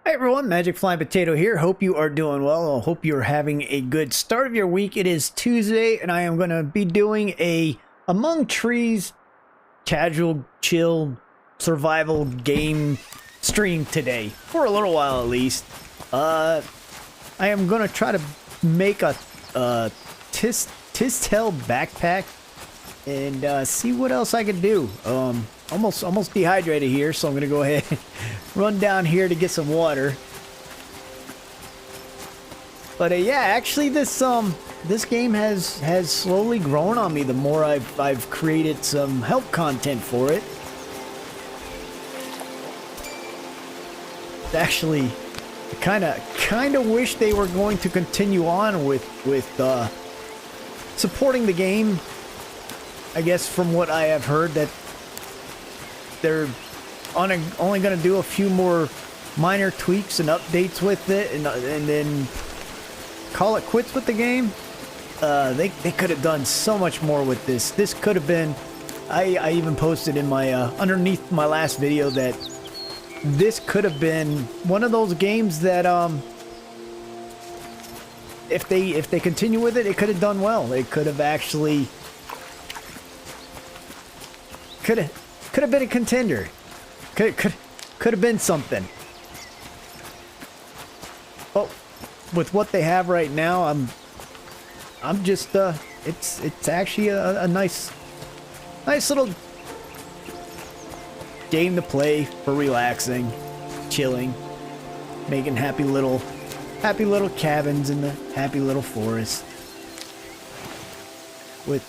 Hi everyone, Magic Flying Potato here. Hope you are doing well. I hope you're having a good start of your week. It is Tuesday and I am going to be doing a Among Trees casual, chill, survival game stream today. For a little while at least. I am going to try to make a Tistel backpack and see what else I can do. Almost dehydrated here, so I'm gonna go ahead and run down here to get some water. But yeah, actually this game has slowly grown on me the more I've created some help content for it. Actually, I kind of wish they were going to continue on with supporting the game. I guess from what I have heard that they're only going to do a few more minor tweaks and updates with it and then call it quits with the game. They could have done so much more with this. This could have been, I even posted in my underneath my last video that this could have been one of those games that if they continue with it, it could have done well. It could have actually could have been a contender. Could have been something. But with what they have right now, I'm just it's actually a nice little game to play for relaxing, chilling, making happy little cabins in the happy little forest with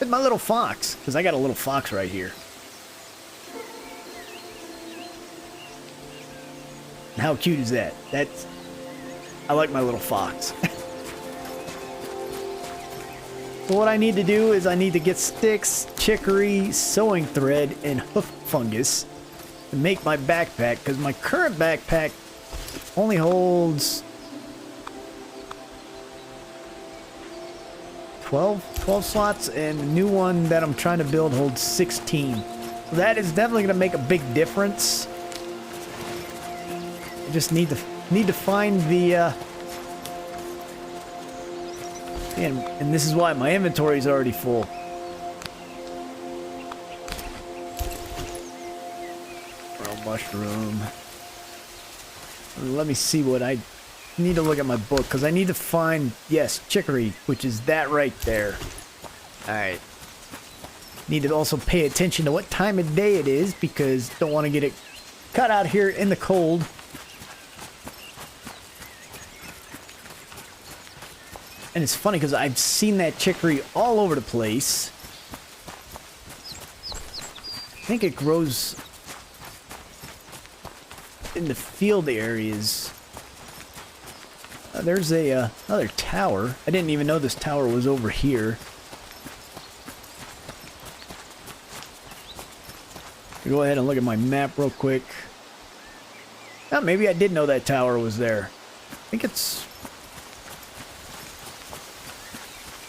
my little fox, because I got a little fox right here. How cute is that? I like my little fox. So what I need to do is I need to get sticks, chicory, sewing thread, and hoof fungus to make my backpack, because my current backpack only holds 12 slots, and the new one that I'm trying to build holds 16. So that is definitely going to make a big difference. I just need to find the and this is why my inventory is already full. Pearl mushroom. Let me see what I need to look at my book, because I need to find, yes, chicory, which is that right there. Alright. Need to also pay attention to what time of day it is, because don't want to get it cut out here in the cold. And it's funny because I've seen that chicory all over the place. I think it grows in the field areas. There's another tower. I didn't even know this tower was over here. Go ahead and look at my map real quick. Oh, maybe I did know that tower was there. I think it's...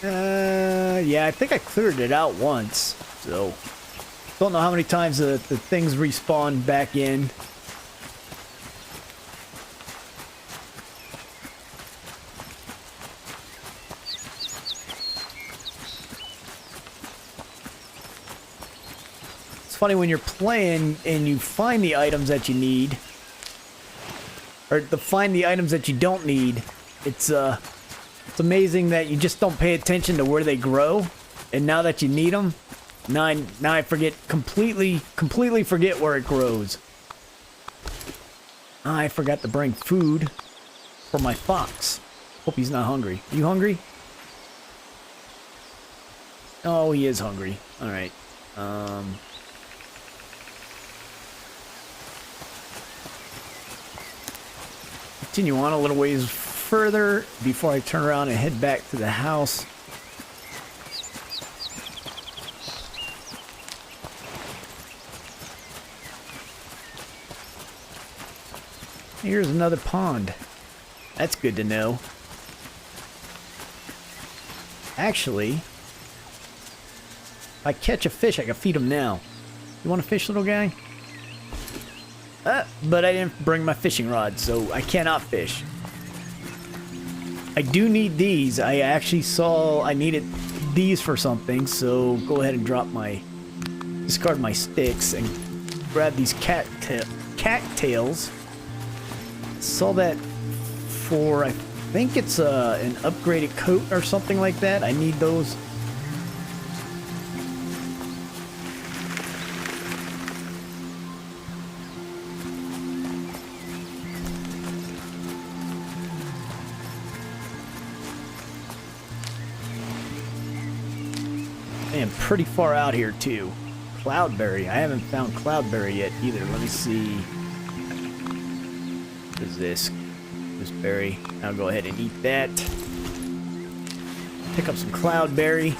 yeah, I think I cleared it out once, so don't know how many times the things respawn back in. It's funny when you're playing and you find the items that you need, or find the items that you don't need. It's amazing that you just don't pay attention to where they grow, and now that you need them, now I forget completely forget where it grows. I forgot to bring food for my fox. Hope he's not hungry. You hungry? Oh, he is hungry. All right. Continue on a little ways further before I turn around and head back to the house. Here's another pond. That's good to know. Actually, if I catch a fish, I can feed him now. You want a fish, little guy? But I didn't bring my fishing rod, so I cannot fish. I do need these. I actually saw I needed these for something, so go ahead and discard my sticks and grab these cattails. Saw that for, I think it's an upgraded coat or something like that. I need those. Man, pretty far out here too. Cloudberry. I haven't found cloudberry yet either. Let me see. What is this? This berry. I'll go ahead and eat that. Pick up some cloudberry.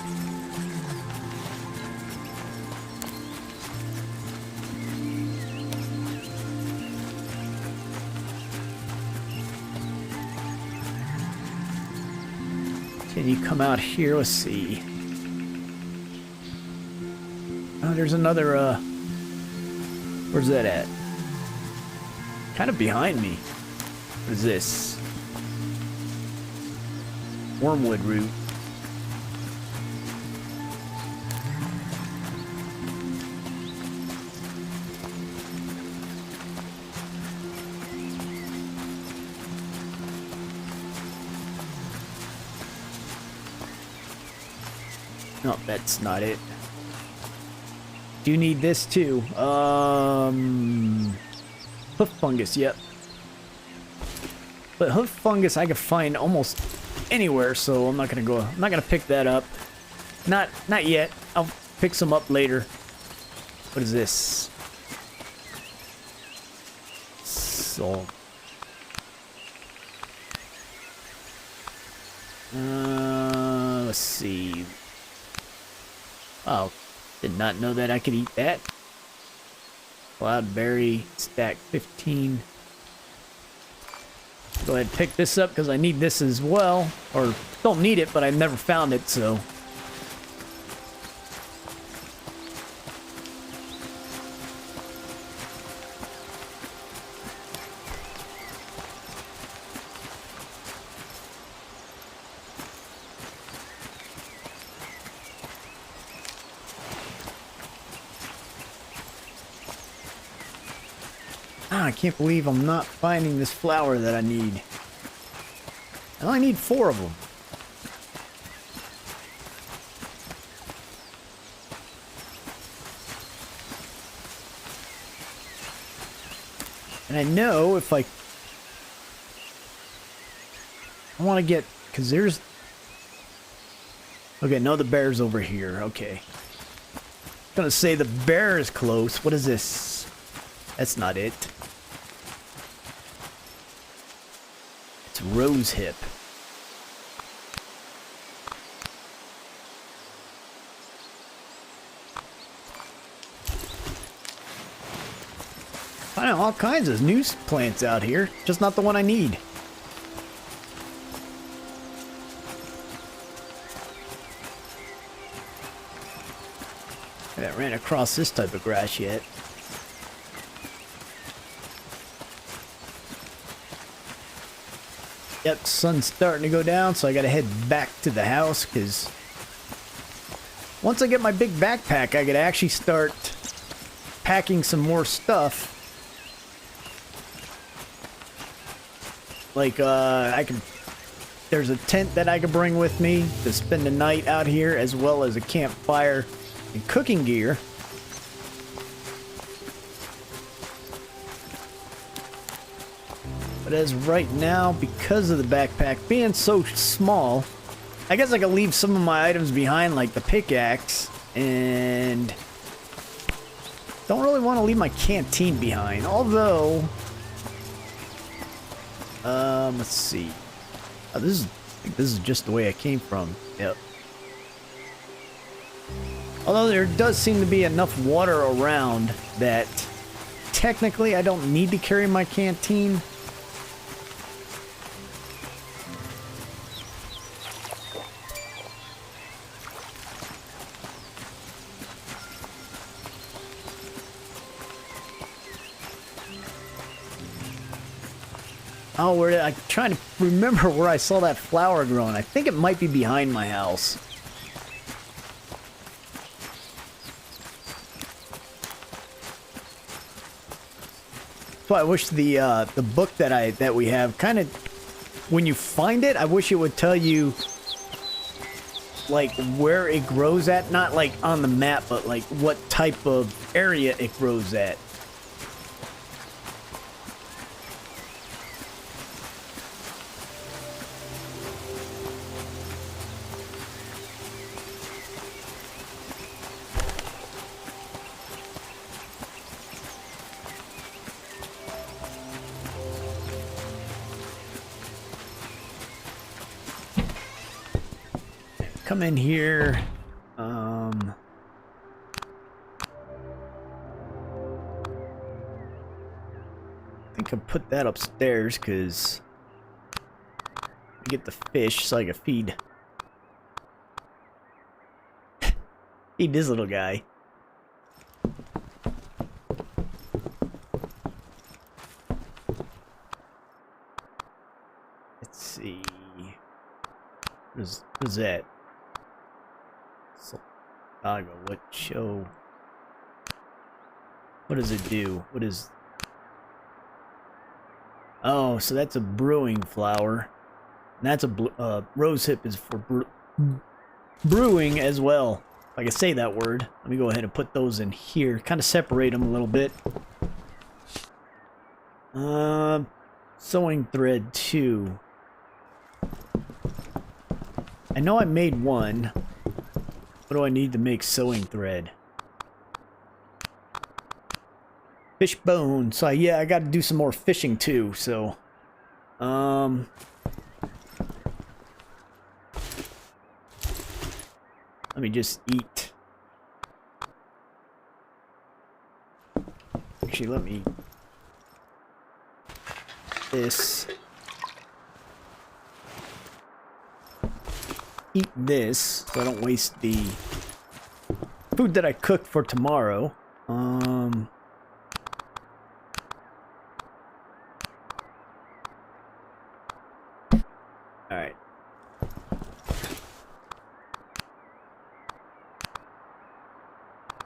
Can you come out here? Let's see. Oh, there's another, where's that at? Kind of behind me. What is this? Wormwood root. No, that's not it. Do need this too. Hoof fungus, yep. But hoof fungus I can find almost anywhere, so I'm not gonna pick that up. Not yet. I'll pick some up later. What is this? Salt. Let's see. Oh. Did not know that I could eat that. Cloudberry, stack 15. Go ahead and pick this up because I need this as well. Or don't need it, but I never found it, so. I can't believe I'm not finding this flower that I need. I only need 4 of them. And I know if I want to get, because there's, okay, no, the bear's over here. Okay. I'm gonna say the bear is close. What is this? That's not it. It's rose hip. I know all kinds of new plants out here, just not the one I need. I haven't ran across this type of grass yet. Yep, sun's starting to go down, so I gotta head back to the house, because once I get my big backpack, I could actually start packing some more stuff. Like, there's a tent that I could bring with me to spend the night out here, as well as a campfire and cooking gear. But as right now, because of the backpack being so small, I guess I could leave some of my items behind, like the pickaxe, and don't really want to leave my canteen behind, although, let's see. Oh, I think this is just the way I came from. Yep. Although there does seem to be enough water around that technically I don't need to carry my canteen. Oh, I'm trying to remember where I saw that flower growing. I think it might be behind my house. So I wish the book that we have kind of, when you find it, I wish it would tell you like where it grows at, not like on the map, but like what type of area it grows at. Come in here. I think I'll put that upstairs because I get the fish so I can feed this little guy. Let's see. What is that? Chicago. What show? What does it do? What is... Oh, so that's a brewing flower. And that's a rose hip is for brewing as well. If I can say that word. Let me go ahead and put those in here. Kind of separate them a little bit. Sewing thread 2. I know I made one. What do I need to make sewing thread? Fish bone. So yeah, I got to do some more fishing too. So, let me just eat. Actually, let me this. Eat this so I don't waste the food that I cooked for tomorrow. Alright.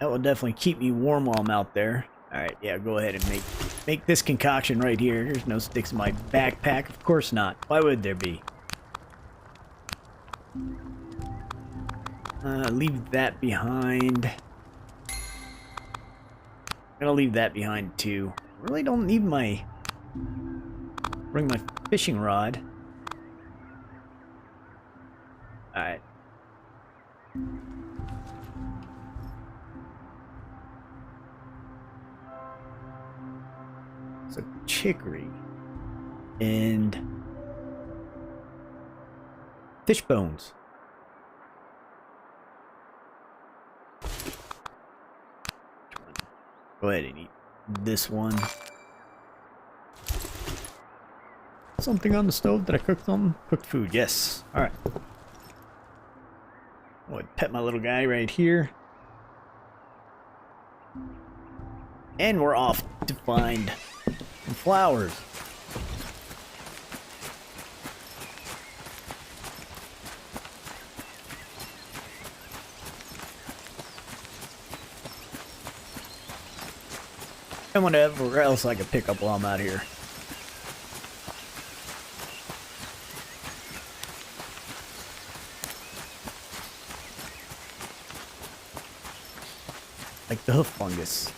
That will definitely keep me warm while I'm out there. Alright, yeah, go ahead and make this concoction right here. There's no sticks in my backpack. Of course not. Why would there be? Leave that behind. I'm gonna leave that behind too. Really don't need my... Bring my fishing rod. Alright. So chicory. And... fish bones. Go ahead and eat this one. Something on the stove that I cooked on? Cooked food, yes. Alright. I'm gonna pet my little guy right here. And we're off to find some flowers. And whatever else I can pick up while I'm out here. Like the hoof fungus.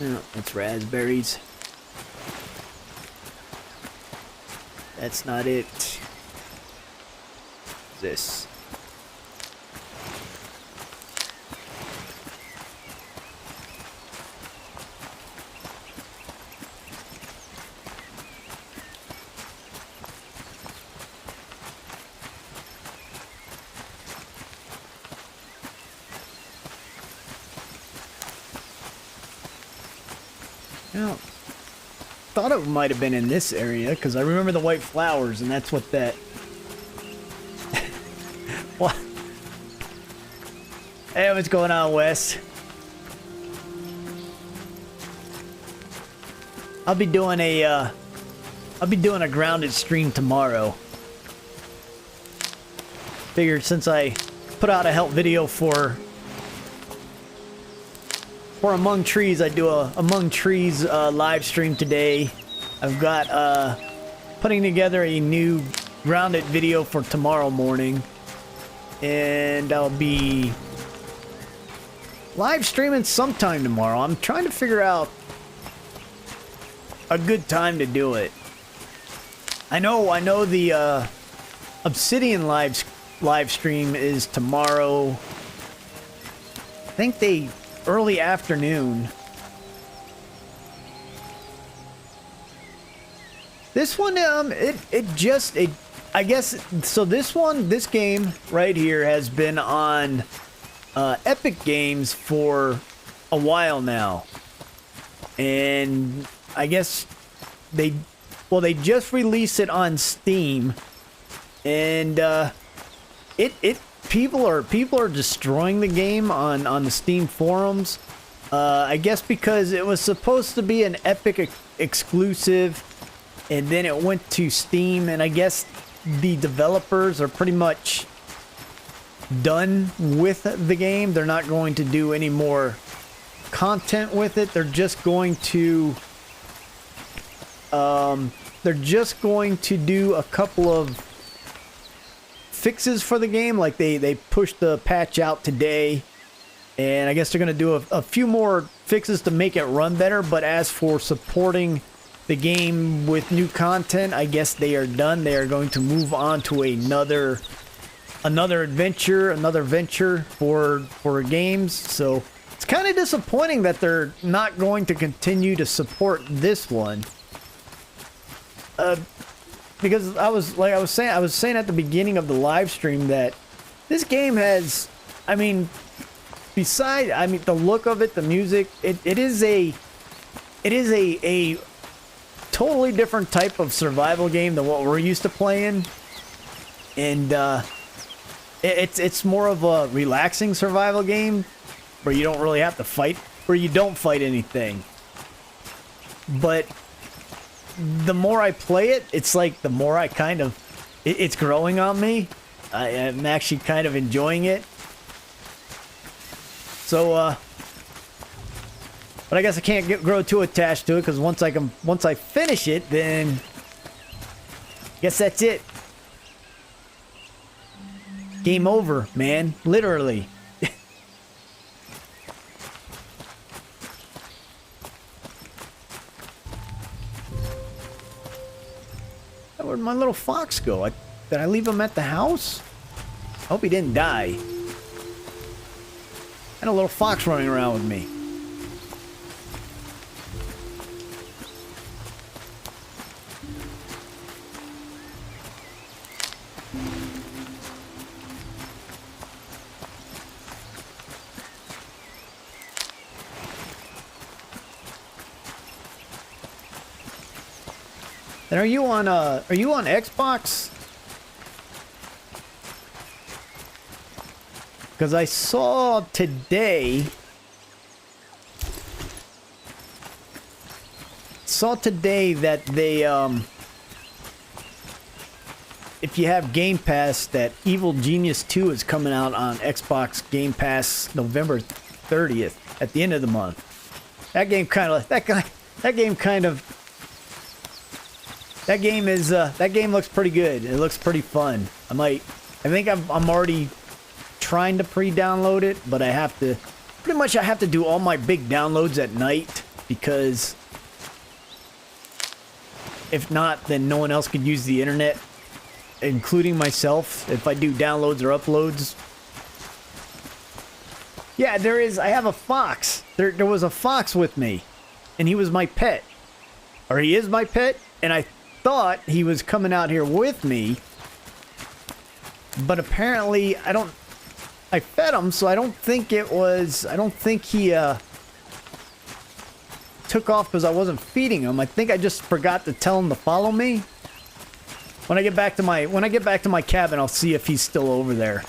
Oh, that's raspberries. That's not it. This. thought it might have been in this area because I remember the white flowers, and that's what that. What? Hey, what's going on, Wes? I'll be doing a grounded stream tomorrow. Figured since I put out a help video for Among Trees, I do a Among Trees live stream today. I've got putting together a new grounded video for tomorrow morning, and I'll be live streaming sometime tomorrow. I'm trying to figure out a good time to do it. I know the Obsidian Lives live stream is tomorrow. I think they early afternoon. This one, I guess, so this game right here has been on Epic Games for a while now. And I guess they just released it on Steam. And people are destroying the game on the Steam forums. I guess because it was supposed to be an Epic exclusive, and then it went to Steam, and I guess the developers are pretty much done with the game. They're not going to do any more content with it. They're just going to do a couple of fixes for the game. Like they pushed the patch out today, and I guess they're going to do a few more fixes to make it run better. But as for supporting the game with new content, I guess they are done. They are going to move on to another venture for games. So it's kind of disappointing that they're not going to continue to support this one. Because I was saying at the beginning of the live stream that this game has, besides the look of it, the music, it is a totally different type of survival game than what we're used to playing, and it's more of a relaxing survival game where you don't really have to fight, where you don't fight anything. But the more I play it, it's like the more I it's growing on me. I'm actually kind of enjoying it. So, but I guess I can't grow too attached to it, because once I finish it, then I guess that's it. Game over, man. Literally. Where'd my little fox go? Did I leave him at the house? I hope he didn't die. I had a little fox running around with me. And are you on Xbox? Because I saw today that they if you have Game Pass, that Evil Genius 2 is coming out on Xbox Game Pass November 30th at the end of the month. That game looks pretty good. It looks pretty fun. I think I'm already trying to pre-download it, but I have to do all my big downloads at night, because if not, then no one else could use the internet, including myself, if I do downloads or uploads. Yeah, I have a fox. There was a fox with me, and he was my pet. Or he is my pet, and I thought he was coming out here with me, but apparently I fed him, so I don't think he took off because I wasn't feeding them. I think I just forgot to tell him to follow me. When I get back to my cabin, I'll see if he's still over there.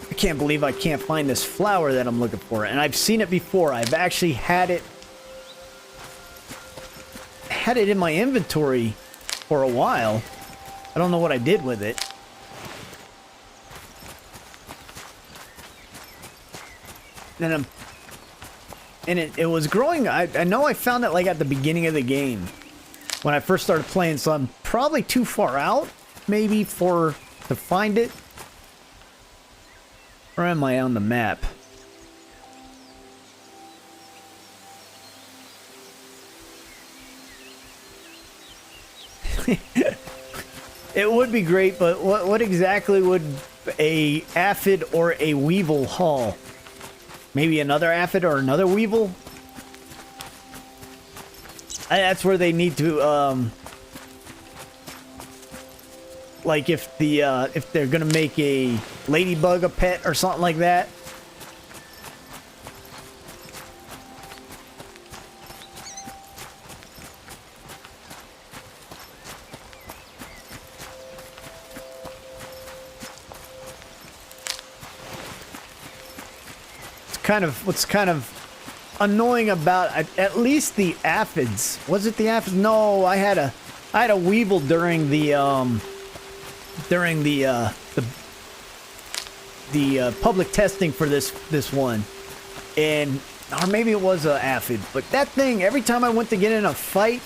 I can't believe I can't find this flower that I'm looking for, and I've seen it before. I've actually had it in my inventory for a while. I don't know what I did with it. And it was growing. I know I found it like at the beginning of the game when I first started playing, so I'm probably too far out maybe to find it. Where am I on the map? It would be great, but what exactly would a aphid or a weevil haul? Maybe another aphid or another weevil? That's where they need to like if they're gonna make a ladybug a pet or something like that. What's kind of annoying about at least the aphids. Was it the aphids? No, I had a weevil during the public testing for this one, and or maybe it was an aphid, but that thing, every time I went to get in a fight,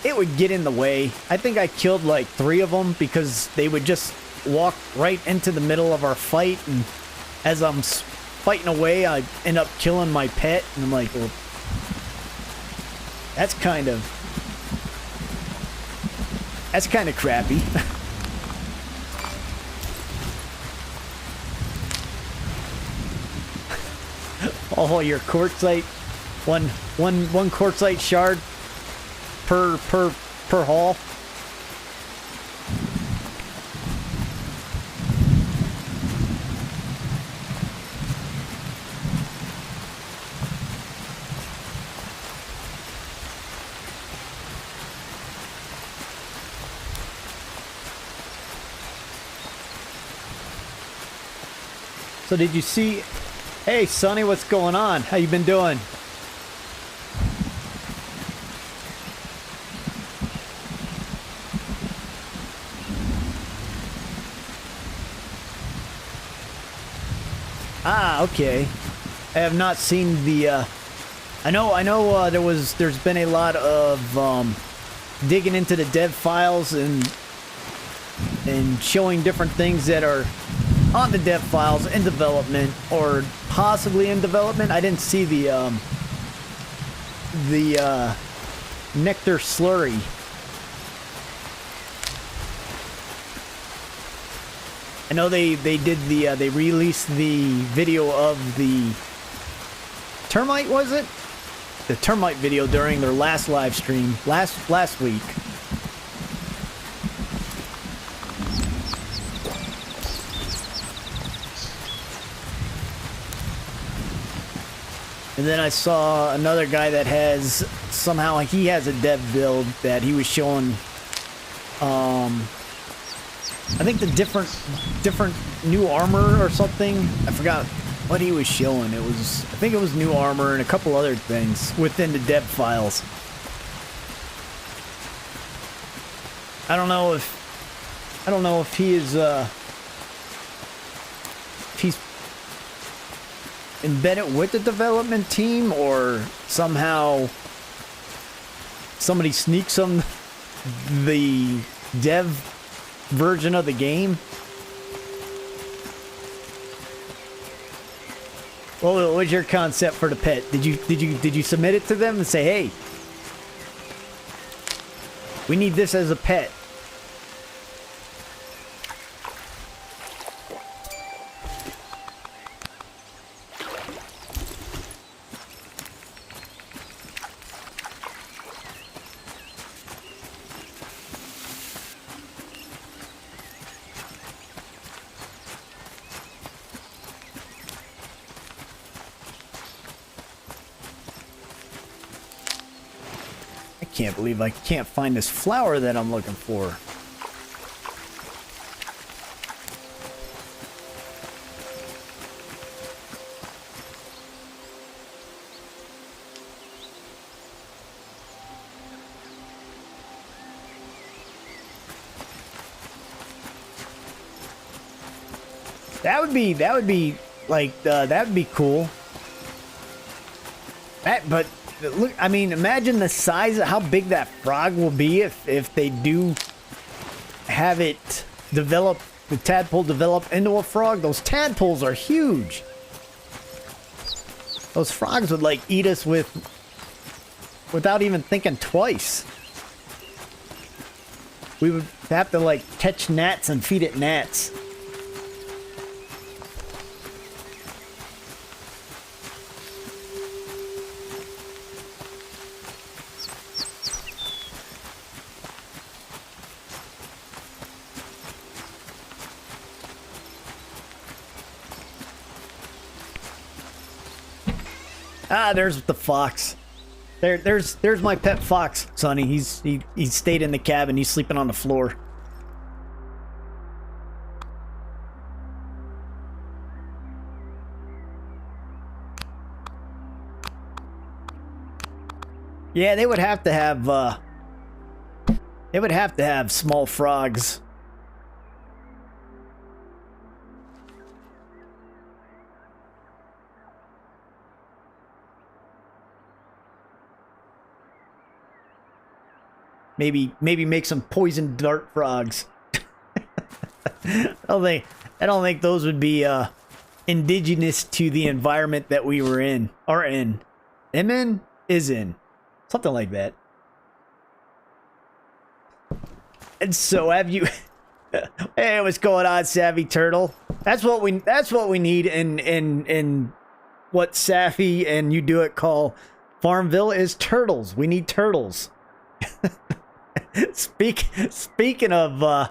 it would get in the way. I think I killed like 3 of them because they would just walk right into the middle of our fight, and as I'm fighting away, I end up killing my pet, and I'm like, well, that's kind of crappy. Oh, your quartzite, one quartzite shard per haul. So did you see? Hey, Sonny, what's going on? How you been doing? Ah, okay. I have not seen the. I know. There's been a lot of digging into the dev files and showing different things that are on the dev files in development or possibly in development. I didn't see the nectar slurry. I know they released the video of the termite, was it? The termite video during their last live stream last week. And then I saw another guy that has, somehow he has a dev build that he was showing, I think the different new armor or something. I forgot what he was showing. I think it was new armor and a couple other things within the dev files. I don't know if he is, if he's embedded with the development team, or somehow somebody sneaks him the dev version of the game. Well, what was your concept for the pet? Did you submit it to them and say, hey, we need this as a pet? can't believe I can't find this flower that I'm looking for. That would be like that would be cool. But look, I mean, imagine the size of how big that frog will be if they do have it develop, the tadpole develop into a frog. Those tadpoles are huge. Those frogs would like eat us without even thinking twice. We would have to like catch gnats and feed it gnats. Ah, there's the fox. There's my pet fox, Sonny. He stayed in the cabin. He's sleeping on the floor. Yeah, they would have to have small frogs. Maybe make some poison dart frogs. I don't think those would be indigenous to the environment that we were in. Are in. Am in? Is in. Something like that. And so have you hey, what's going on, Savvy Turtle? That's what we need in what Safi and You Do It call Farmville is turtles. We need turtles. Speaking of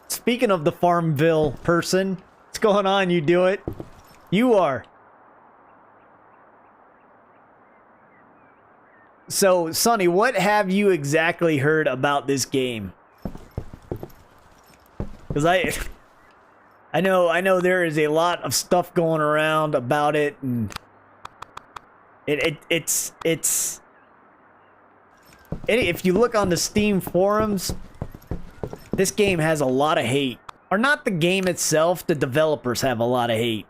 speaking of the Farmville person, what's going on? You do it. You are. So, Sonny, what have you exactly heard about this game? Because I know there is a lot of stuff going around about it, and it's if you look on the Steam forums, this game has a lot of hate. Or not the game itself, the developers have a lot of hate.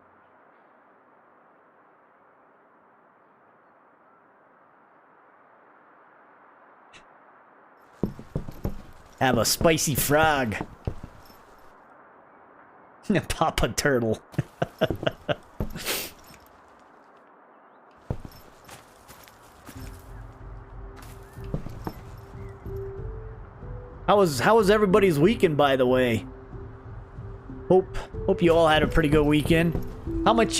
Have a spicy frog. Papa Turtle. How was everybody's weekend, by the way? Hope you all had a pretty good weekend. How much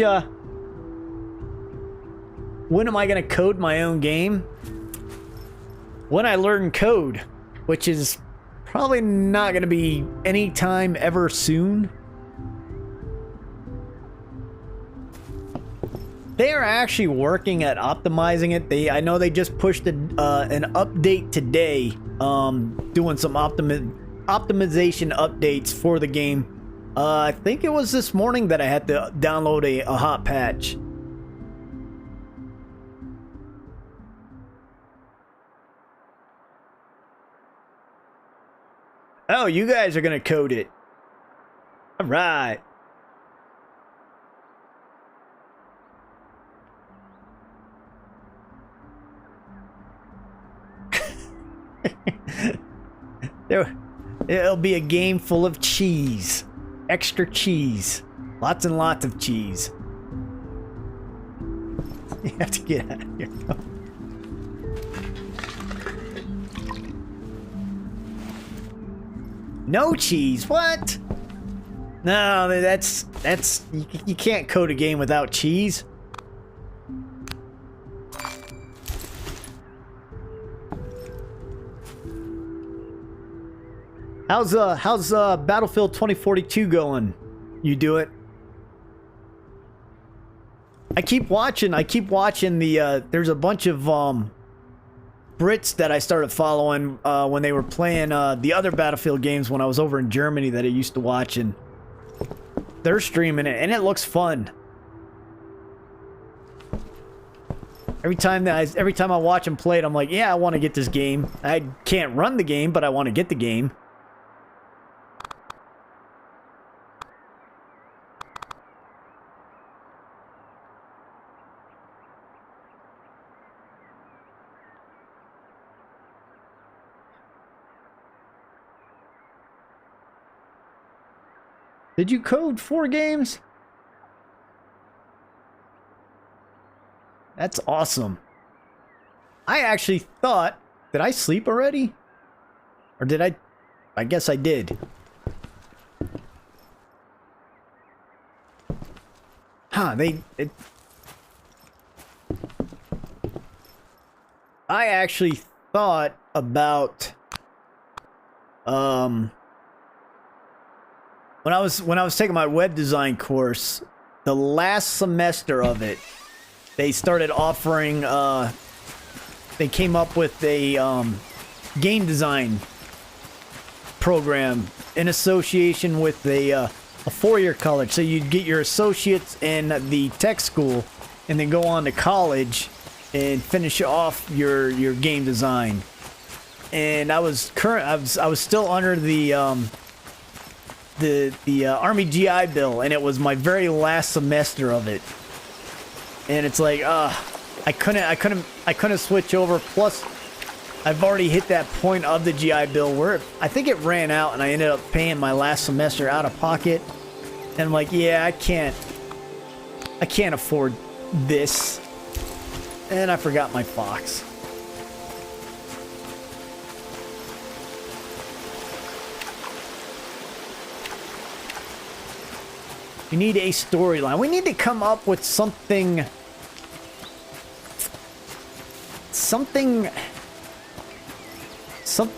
when am I gonna code my own game? When I learn code, which is probably not gonna be anytime ever soon. They are actually working at optimizing it. I know they just pushed an update today, doing some optimization updates for the game. I think it was this morning that I had to download a hot patch. Oh, you guys are gonna code it. All right. It'll be a game full of cheese. Extra cheese. Lots and lots of cheese. You have to get out of here. No cheese? What? No, that's you can't code a game without cheese. How's Battlefield 2042 going? You do it. I keep watching the, there's a bunch of, Brits that I started following, when they were playing, the other Battlefield games when I was over in Germany that I used to watch, and they're streaming it, and it looks fun. Every time I watch them play it, I'm like, yeah, I want to get this game. I can't run the game, but I want to get the game. Did you code 4 games? That's awesome. I actually thought... Did I sleep already? Or did I... I guess I did. Huh, I actually thought about... When I was taking my web design course, the last semester of it, they started offering, they came up with a game design program in association with a four-year college. So you'd get your associates in the tech school and then go on to college and finish off your game design. And I was still under the Army GI Bill, and it was my very last semester of it. And it's like, I couldn't switch over. Plus, I've already hit that point of the GI Bill where I think it ran out, and I ended up paying my last semester out of pocket. And I'm like, yeah, I can't afford this. And I forgot my Fox. You need a storyline. We need to come up with something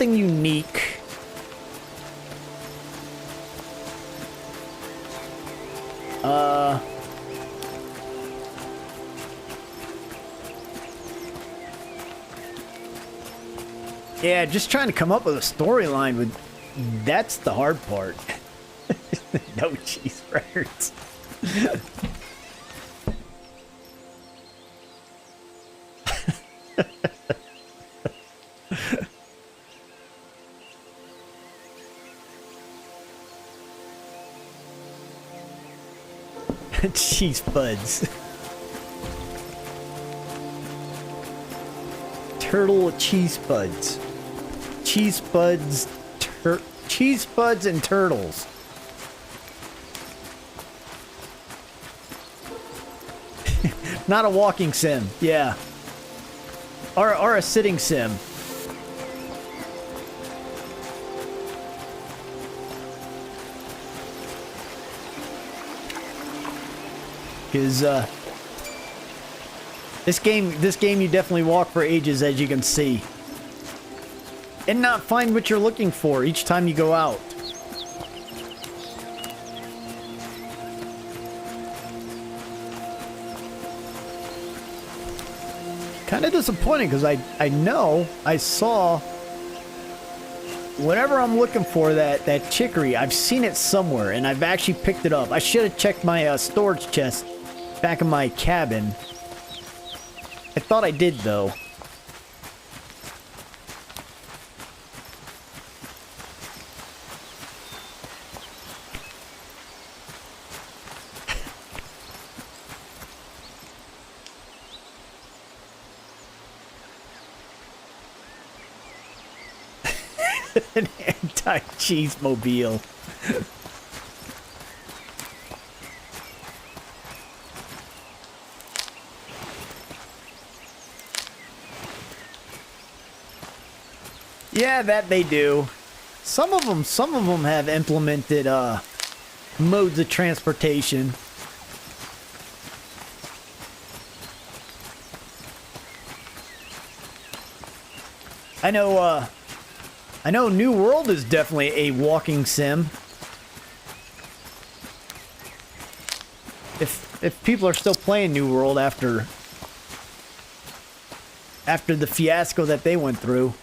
unique. Yeah, just trying to come up with a storyline that's the hard part. No cheeseburgers. Cheese buds. Turtle cheese buds. Cheese buds and turtles. Not a walking sim, yeah. Or a sitting sim. Because this game you definitely walk for ages, as you can see, and not find what you're looking for each time you go out. Kind of disappointing, because I know I saw whatever I'm looking for, that chicory. I've seen it somewhere, and I've actually picked it up. I should have checked my storage chest back in my cabin. I thought I did, though. An anti-cheese mobile. Yeah, that they do. Some of them have implemented modes of transportation. I know New World is definitely a walking sim. If people are still playing New World after the fiasco that they went through.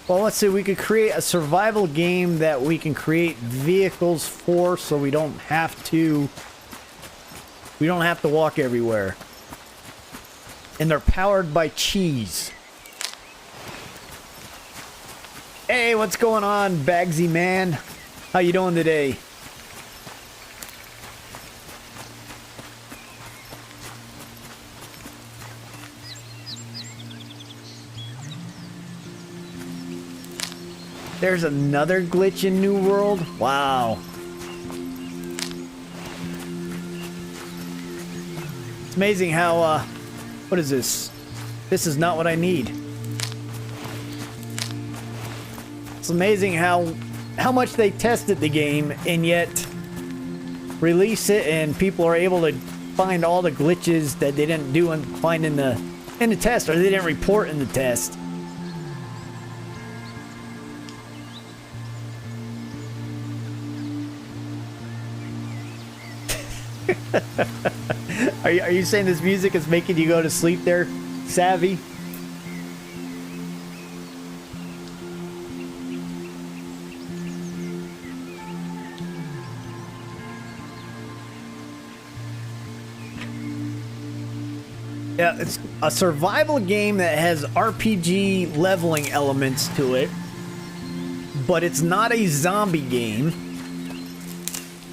Well, let's see, we could create a survival game that we can create vehicles for, so we don't have to walk everywhere. And they're powered by cheese. Hey, what's going on, Bagsy man? How you doing today? There's another glitch in New World? Wow. It's amazing how, what is this? This is not what I need. It's amazing how much they tested the game and yet release it and people are able to find all the glitches that they didn't do and find in the test, or they didn't report in the test. Are you saying this music is making you go to sleep there, Savvy? Yeah, it's a survival game that has RPG leveling elements to it, but it's not a zombie game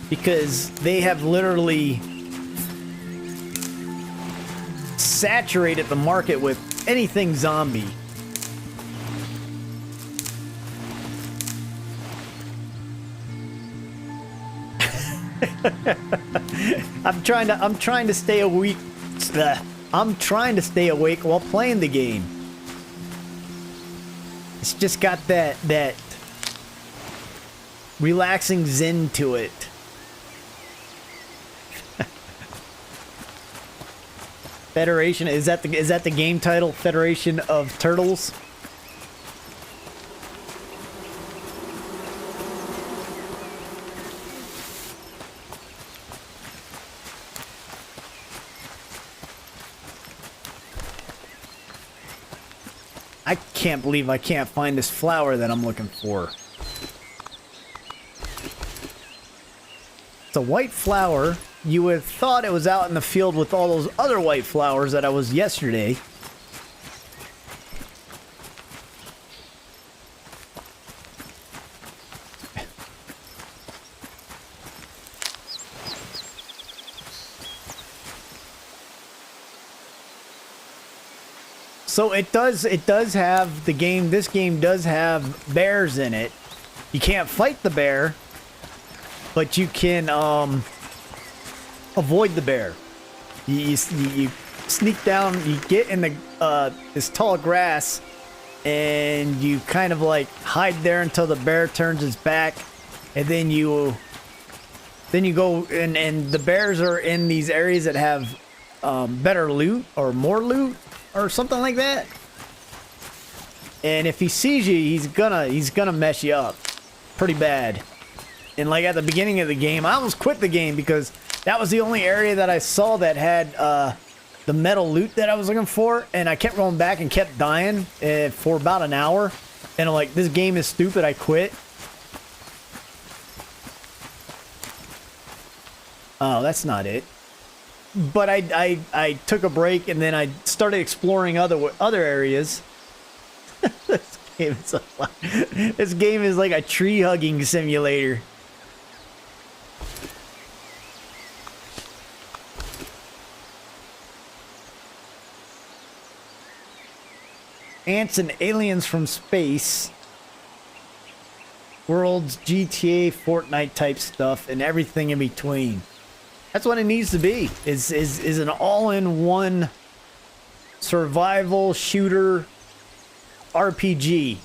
because they have literally saturated the market with anything zombie. I'm trying to stay awake. I'm trying to stay awake while playing the game. It's just got that relaxing zen to it. Federation, is that the game title? Federation of Turtles? I can't believe I can't find this flower that I'm looking for. It's a white flower. You would have thought it was out in the field with all those other white flowers that I was yesterday. So it does have this game does have bears in it. You can't fight the bear, but you can avoid the bear. You sneak down, you get in the this tall grass, and you kind of like hide there until the bear turns its back, and then you go and the bears are in these areas that have better loot or more loot or something like that. And if he sees you, he's gonna mess you up pretty bad. And like at the beginning of the game, I almost quit the game because that was the only area that I saw that had the metal loot that I was looking for, and I kept going back and kept dying for about an hour. And I'm like, this game is stupid, I quit. Oh, that's not it. But I took a break and then I started exploring other areas. This game is like a tree hugging simulator. Ants and aliens from space. Worlds, GTA, Fortnite type stuff, and everything in between. That's what it needs to be. Is an all-in-one survival shooter RPG.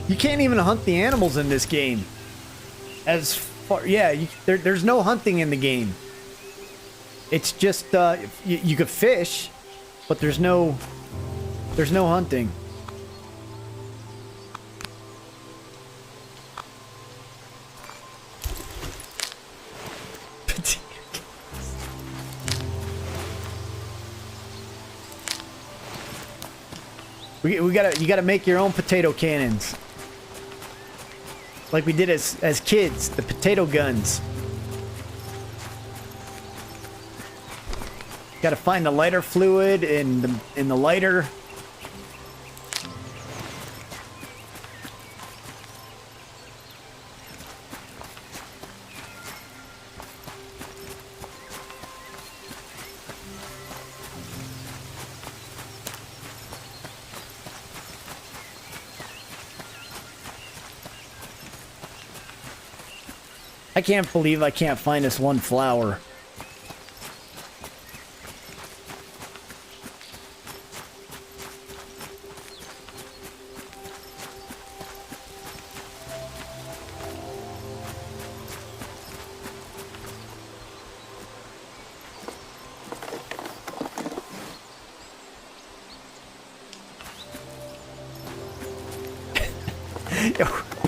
You can't even hunt the animals in this game. As far, yeah, there's no hunting in the game. It's just you could fish, but there's no hunting. You gotta make your own potato cannons. Like we did as kids, the potato guns. Gotta find the lighter fluid in the lighter. I can't believe I can't find this one flower.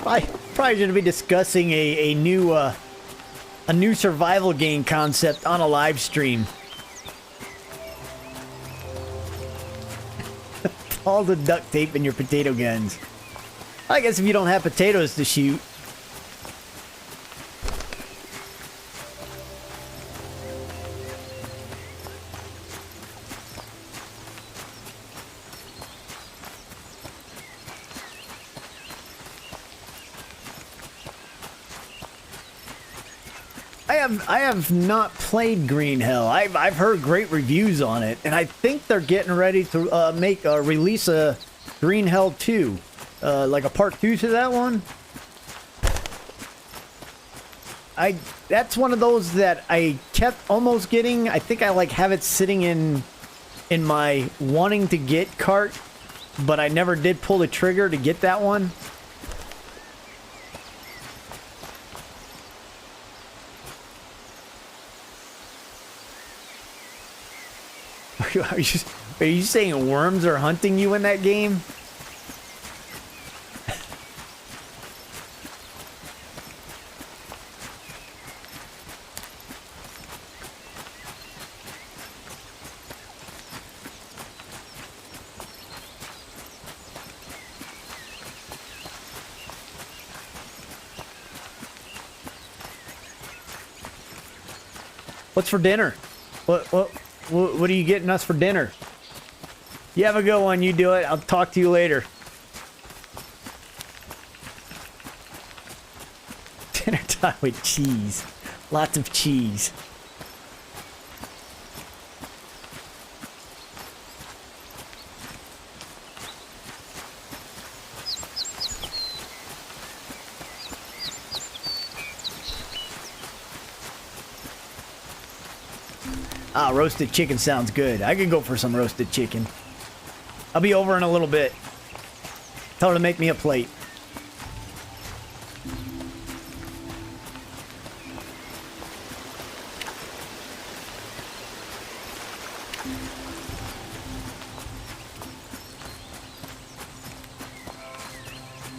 I probably should be discussing a new survival game concept on a live stream. All the duct tape in your potato guns. I guess if you don't have potatoes to shoot. I have not played Green Hell. I've heard great reviews on it, and I think they're getting ready to release a Green Hell 2, like a part 2 to that one. That's one of those that I kept almost getting. I think I like have it sitting in my wanting to get cart, but I never did pull the trigger to get that one. Are you saying worms are hunting you in that game? What's for dinner? What are you getting us for dinner? You have a good one. You do it. I'll talk to you later. Dinner time with cheese. Lots of cheese. Ah, roasted chicken sounds good. I could go for some roasted chicken. I'll be over in a little bit. Tell her to make me a plate.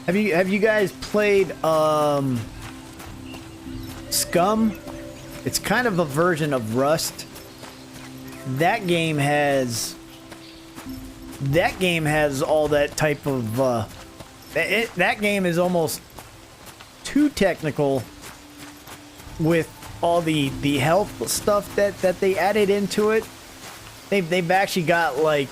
Have you guys played Scum? It's kind of a version of Rust. That game has all that type of that game is almost too technical with all the health stuff that they added into it. They've actually got like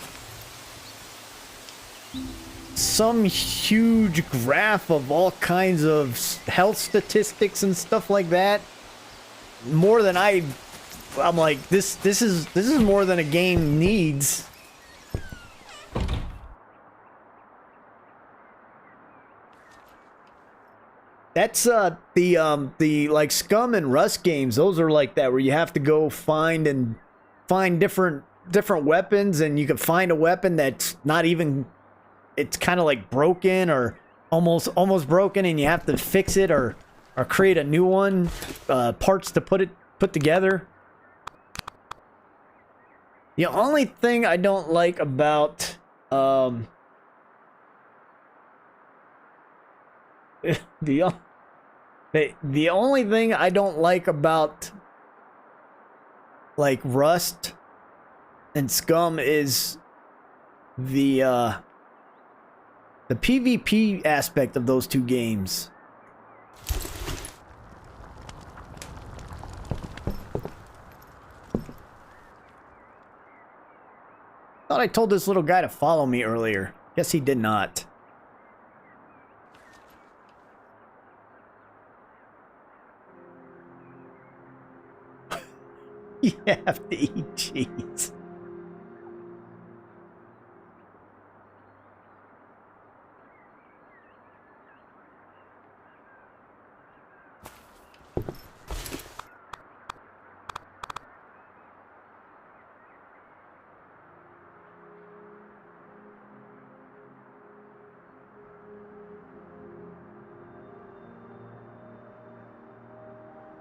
some huge graph of all kinds of health statistics and stuff like that. More than I'm like, this is more than a game needs. That's the like Scum and Rust games. Those are like that, where you have to go find different weapons, and you can find a weapon that's not even, it's kind of like broken or almost broken, and you have to fix it or create a new one, parts to put together. The only thing I don't like about the o- the only thing I don't like about like Rust and Scum is the PvP aspect of those two games. Thought I told this little guy to follow me earlier. Guess he did not. You have to eat cheese.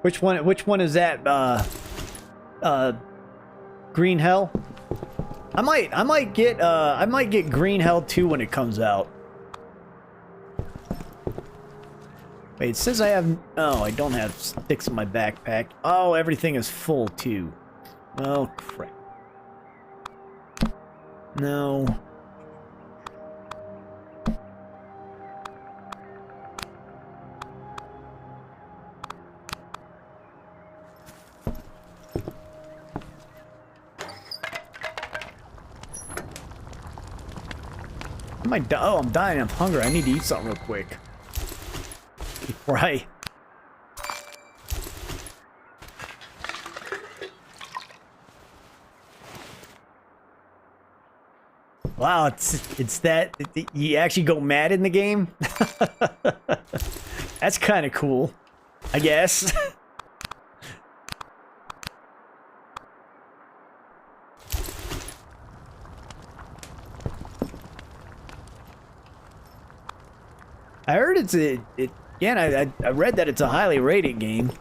Which one is that? Green Hell? I might get Green Hell 2 when it comes out. Wait, it says I have... Oh, I don't have sticks in my backpack. Oh, everything is full, too. Oh, crap. No. Oh, I'm dying of hunger. I need to eat something real quick. Before I... Wow, it's that... You actually go mad in the game? That's kind of cool, I guess. I heard again, I read that it's a highly rated game.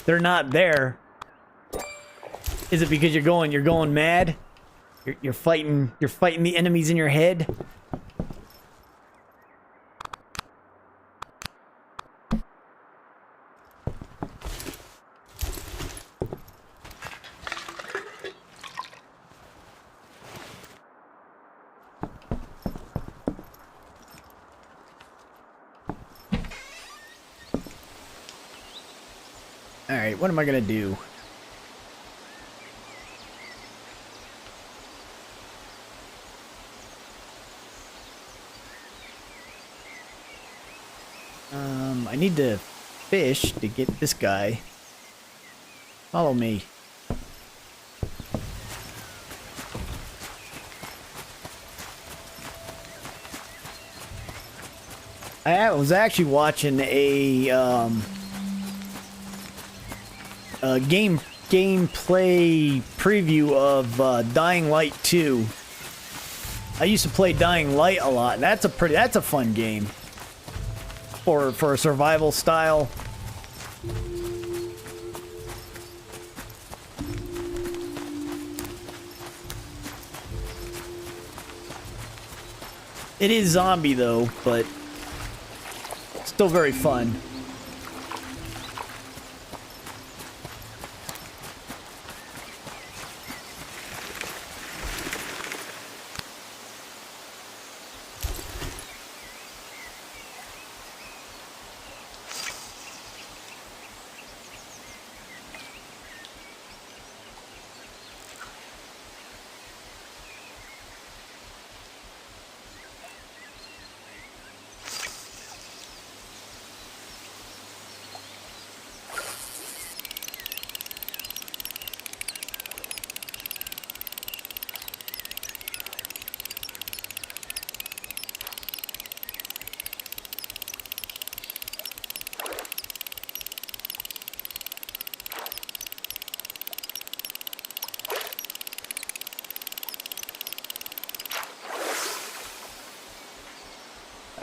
They're not there. Is it because you're going mad? You're fighting the enemies in your head? All right, what am I gonna do? I need to fish to get this guy. Follow me. I was actually watching a gameplay preview of Dying Light 2. I used to play Dying Light a lot. That's a fun game for a survival style. It is zombie though, but still very fun.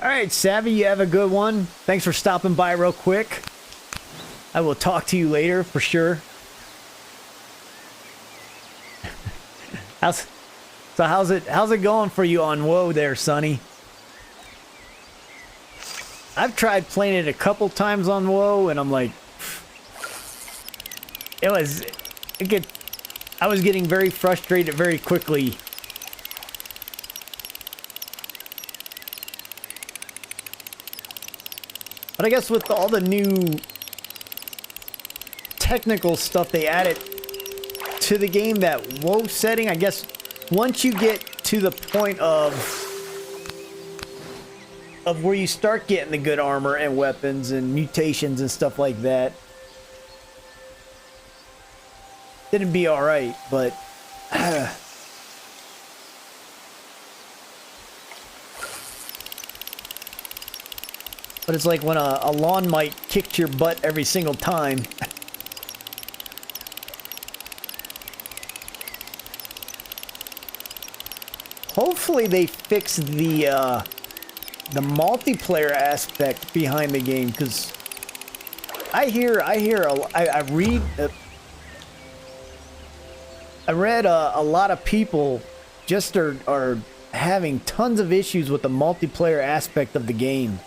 All right, Savvy, you have a good one. Thanks for stopping by real quick. I will talk to you later for sure. How's it going for you on WoW there, Sonny? I've tried playing it a couple times on WoW, and I'm like, I was getting very frustrated very quickly. But I guess with all the new technical stuff they added to the game, that WoW setting, I guess once you get to the point of where you start getting the good armor and weapons and mutations and stuff like that, then it'd be all right. But but it's like when a lawn mite kicks your butt every single time. Hopefully they fix the multiplayer aspect behind the game, because I read a lot of people just are having tons of issues with the multiplayer aspect of the game.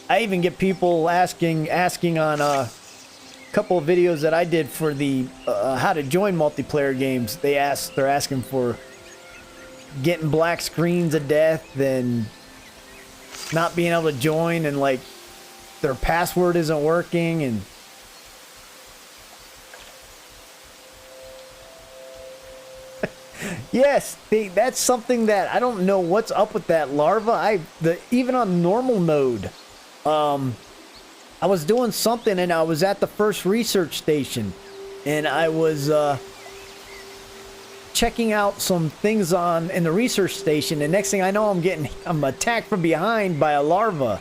I even get people asking on a couple of videos that I did for the how to join multiplayer games. They're asking for getting black screens of death and not being able to join, and like their password isn't working, and yes, that's something that I don't know what's up with that larva. Even on normal mode, I was doing something and I was at the first research station, and I was checking out some things in the research station, and next thing I know, I'm attacked from behind by a larva.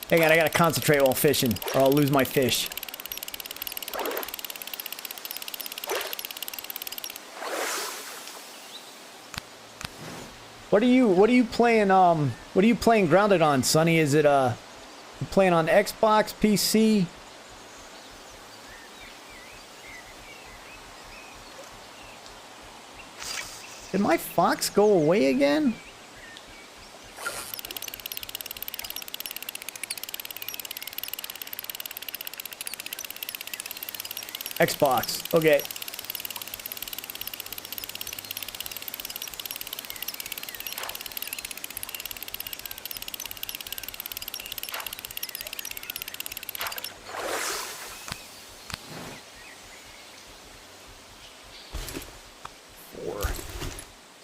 Hang on, I gotta concentrate while fishing, or I'll lose my fish. What are you playing? What are you playing Grounded on, Sonny? Is it you playing on Xbox, PC? Did my fox go away again? Xbox. Okay.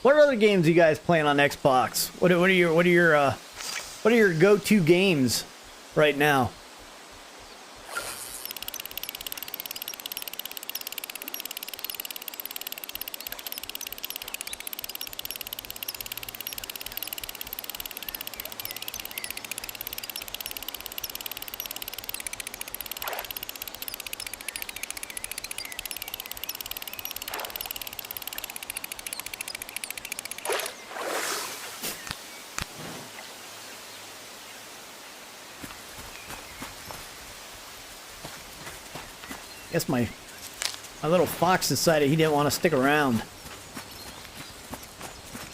What other games are you guys playing on Xbox? What are your go-to games right now? Guess my little fox decided he didn't want to stick around.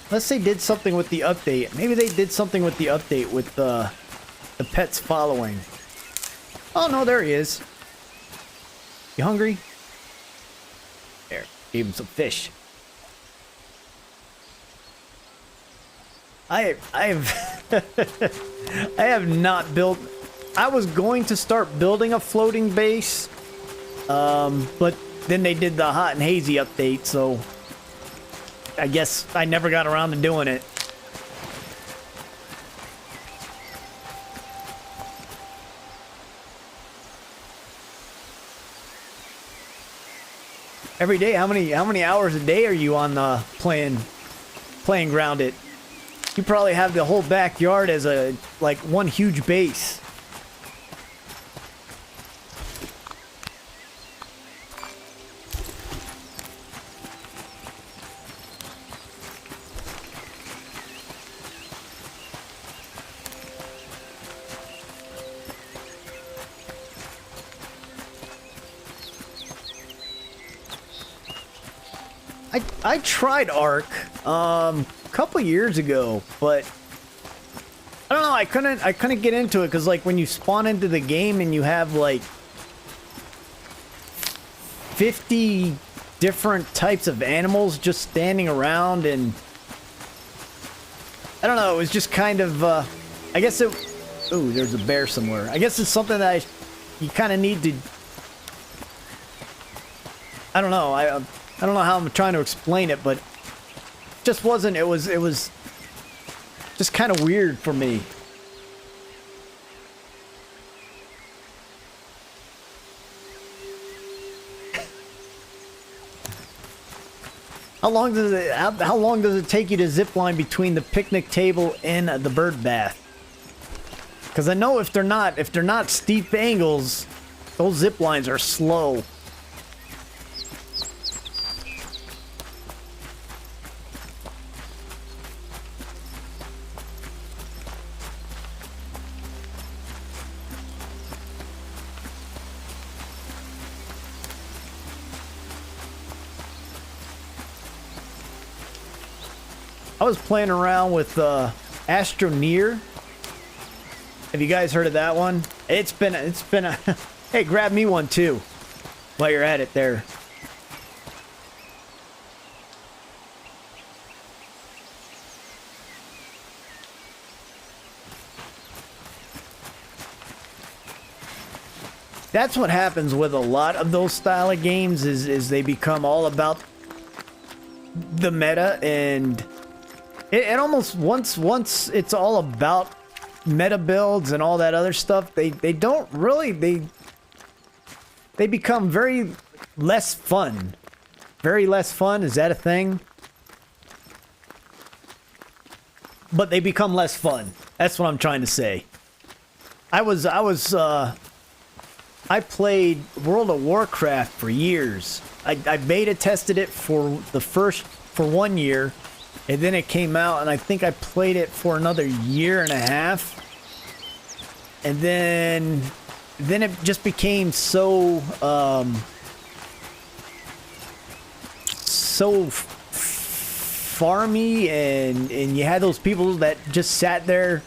Unless they did something with the update. Maybe they did something with the update with the pets following. Oh no, there he is. You hungry? There, gave him some fish. I have not built. I was going to start building a floating base But then they did the hot and hazy update, so I guess I never got around to doing it. Every day, how many hours a day are you on the playing Grounded? You probably have the whole backyard as a like one huge base. I tried Ark a couple years ago, but I don't know, I couldn't get into it because like when you spawn into the game and you have like 50 different types of animals just standing around, and I don't know, it was just kind of I guess it, ooh, there's a bear somewhere. I guess it's something that you kind of need to, I don't know, I don't know how I'm trying to explain it, but it just wasn't, it was just kind of weird for me. How long does it take you to zip line between the picnic table and the bird bath? Because I know if they're not steep angles, those zip lines are slow. I was playing around with Astroneer. Have you guys heard of that one? It's been a hey, grab me one too while you're at it there. That's what happens with a lot of those style of games is they become all about the meta, and it almost once it's all about meta builds and all that other stuff, they don't really, they become very less fun. Very less fun, is that a thing? But they become less fun. That's what I'm trying to say. I played World of Warcraft for years. I beta tested it for 1 year, and then it came out, and I think I played it for another year and a half. And then it just became so farmy, and you had those people that just sat there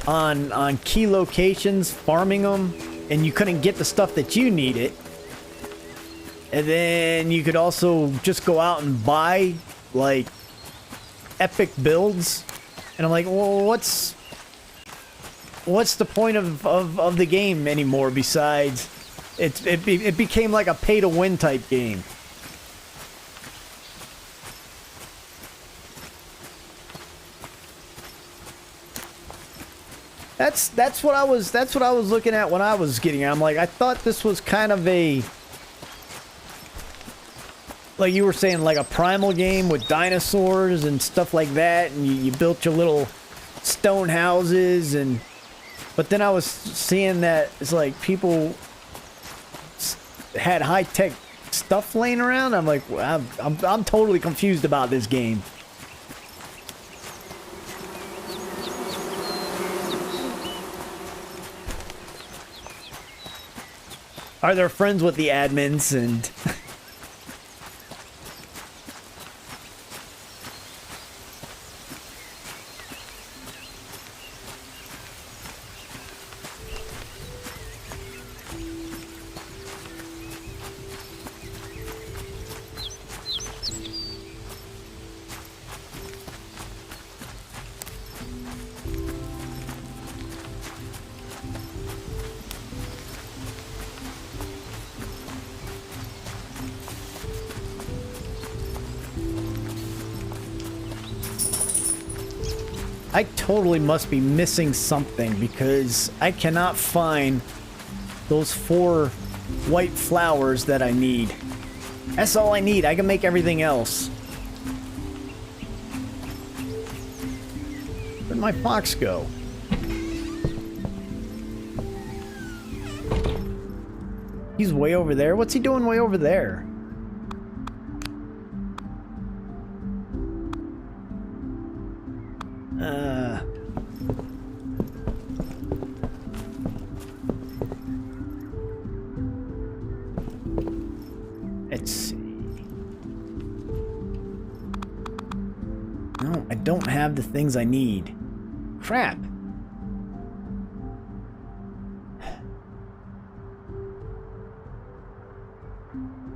on key locations farming them, and you couldn't get the stuff that you needed. And then you could also just go out and buy like epic builds, and I'm like, well, what's the point of the game anymore? Besides, it became like a pay to win type game. That's what I was looking at when I was getting it. I'm like, I thought this was kind of a, like you were saying, like a primal game with dinosaurs and stuff like that, and you built your little stone houses, and but then I was seeing that it's like people had high-tech stuff laying around. I'm like, well, I'm totally confused about this game. Are they friends with the admins and I totally must be missing something because I cannot find those 4 white flowers that I need. That's all I need. I can make everything else. Where'd my fox go? He's way over there. What's he doing way over there? Let's see. No, I don't have the things I need. Crap.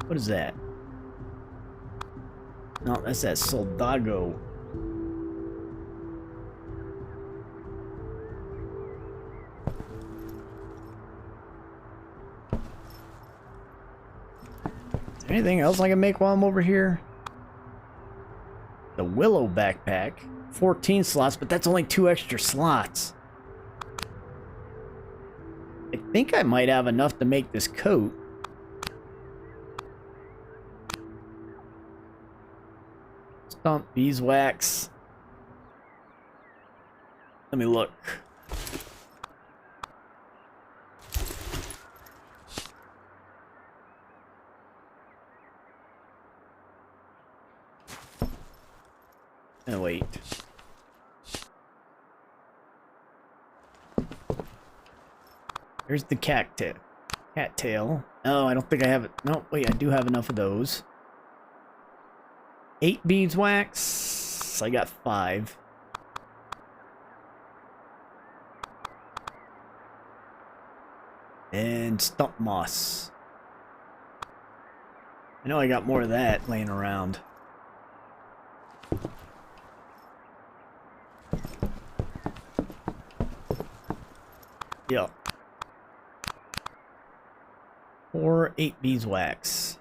What is that? No, that's that Soldago. Is there anything else I can make while I'm over here? The Willow backpack. 14 slots, but that's only 2 extra slots. I think I might have enough to make this coat. Stump, beeswax. Let me look. Oh, wait. There's the cattail. Oh, I don't think I have it. No, wait, I do have enough of those. 8 beeswax. I got 5. And stump moss. I know I got more of that laying around. Yeah. 4, 8 beeswax.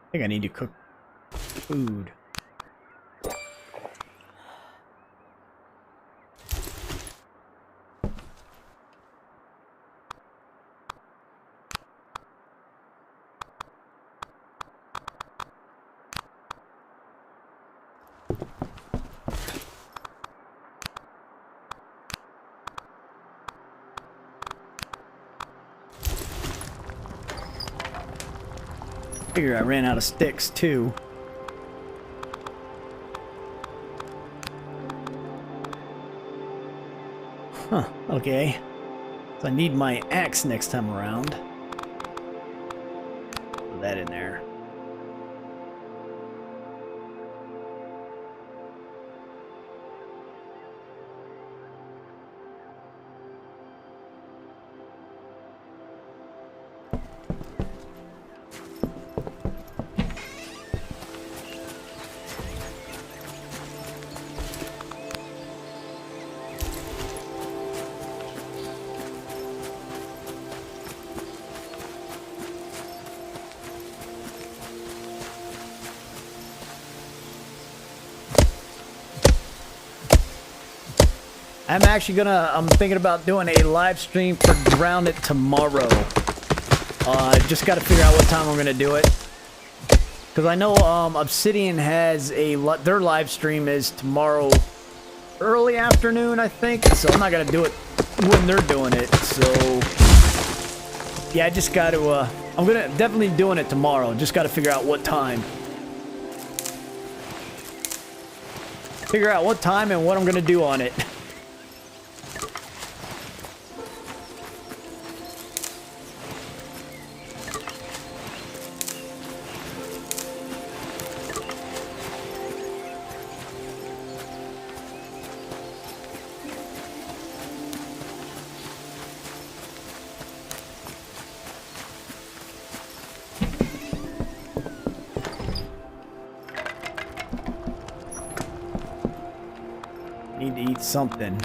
I think I need to cook food. Figure I ran out of sticks too. Huh, okay. So I need my axe next time around. Put that in there. I'm thinking about doing a live stream for Drown It tomorrow. Just got to figure out what time I'm gonna do it. Because I know Obsidian has their live stream is tomorrow early afternoon, I think. So I'm not gonna do it when they're doing it. So yeah, I just got to. I'm gonna definitely doing it tomorrow. Just got to figure out what time. Figure out what time and what I'm gonna do on it. Need to eat something.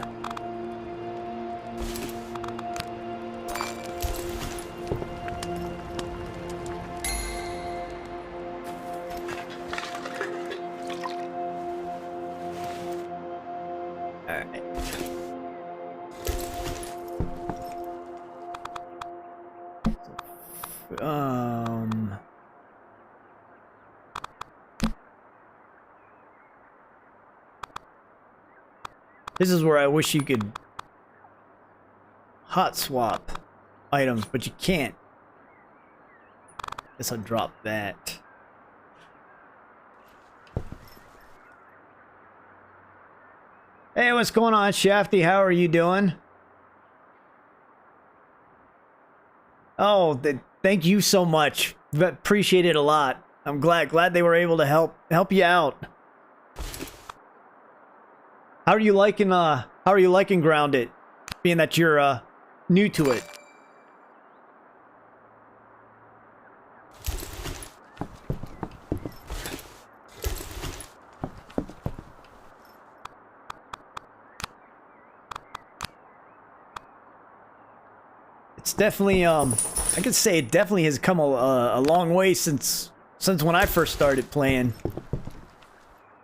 Alright. This is where I wish you could hot swap items, but you can't. Guess I'll drop that. Hey, what's going on, Shafty? How are you doing? Oh, thank you so much. Appreciate it a lot. I'm glad they were able to help you out. How are you liking Grounded? Being that you're new to it. It's definitely I could say it definitely has come a long way since when I first started playing.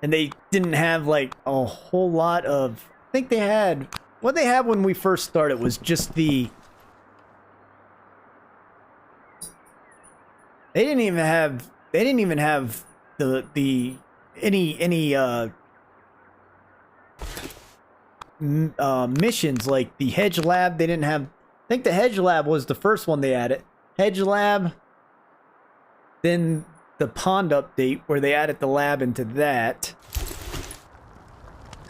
And they didn't have like a whole lot of, I think they had, what they had when we first started was just the, they didn't even have the any missions like the hedge lab. They didn't have, I think the hedge lab was the first one they added. Hedge lab, then the pond update where they added the lab into that.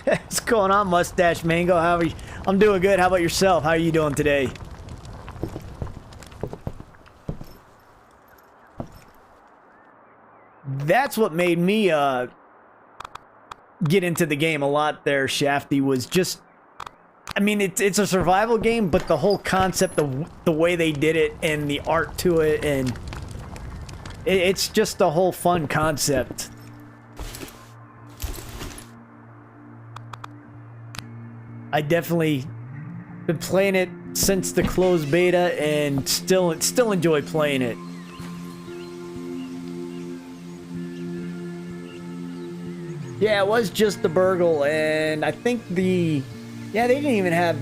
What's going on, Mustache Mango? How are you? I'm doing good. How about yourself? How are you doing today? That's what made me get into the game a lot there, Shafty, was just, I mean, it's a survival game, but the whole concept of the way they did it and the art to it, and it's just a whole fun concept. I definitely been playing it since the closed beta and still enjoy playing it. Yeah, it was just the burgle, and I think they didn't even have,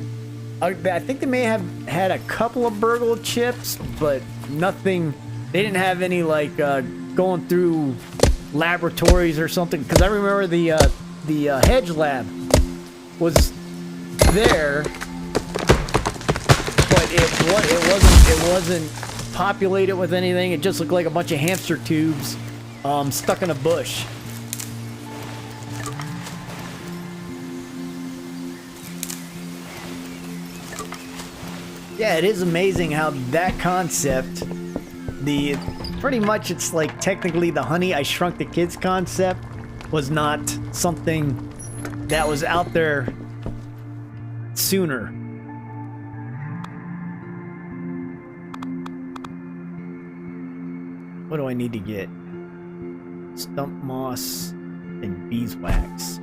I think they may have had a couple of burgle chips, but nothing. They didn't have any like going through laboratories or something, because I remember the hedge lab was there, but it wasn't populated with anything. It just looked like a bunch of hamster tubes stuck in a bush. Yeah, it is amazing how that concept, pretty much it's like technically the Honey I Shrunk the Kids concept was not something that was out there sooner. What do I need to get? Stump moss and beeswax.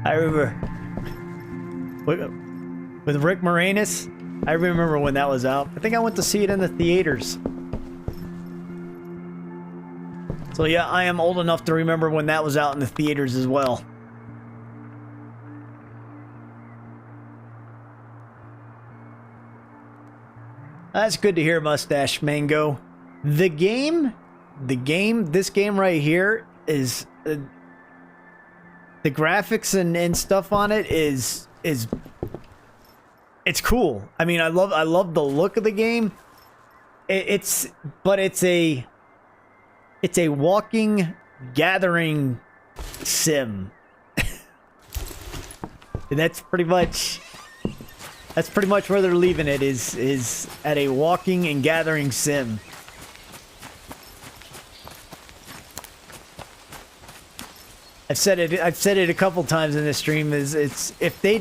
I remember with Rick Moranis, I remember when that was out. I think I went to see it in the theaters. So yeah, I am old enough to remember when that was out in the theaters as well. That's good to hear, Mustache Mango. This game right here is the graphics and stuff on it is it's cool. I mean, I love the look of the game. It's a walking gathering sim. And that's pretty much where they're leaving it, is at a walking and gathering sim. I've said it a couple times in this stream, is if they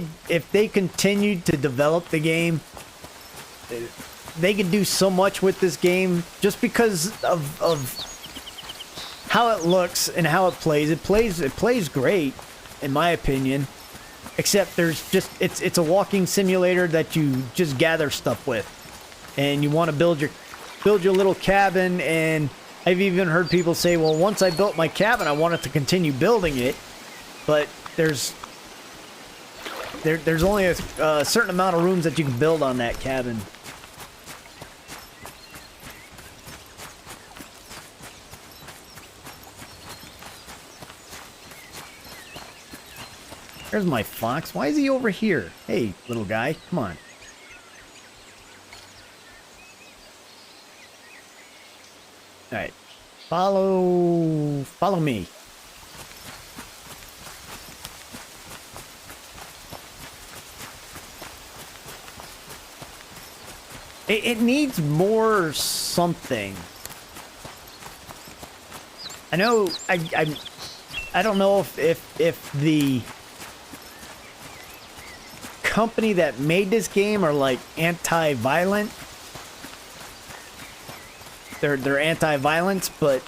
continued to develop the game, they could do so much with this game just because of how it looks and how it plays. It plays great, in my opinion. Except there's just it's a walking simulator that you just gather stuff with, and you want to build build your little cabin. And I've even heard people say, well, once I built my cabin, I wanted to continue building it. But there's only a certain amount of rooms that you can build on that cabin. There's my fox. Why is he over here? Hey, little guy, come on. All right, follow me. It needs more something. I know. I don't know if the company that made this game are like anti-violent. They're anti-violence, but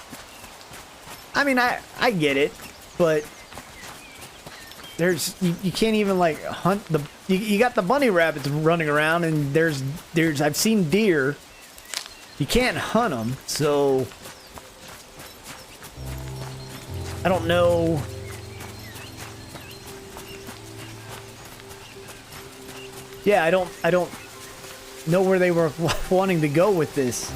I mean I get it, but there's you can't even like hunt the you got the bunny rabbits running around, and there's I've seen deer. You can't hunt them, so I don't know. Yeah, I don't know where they were wanting to go with this.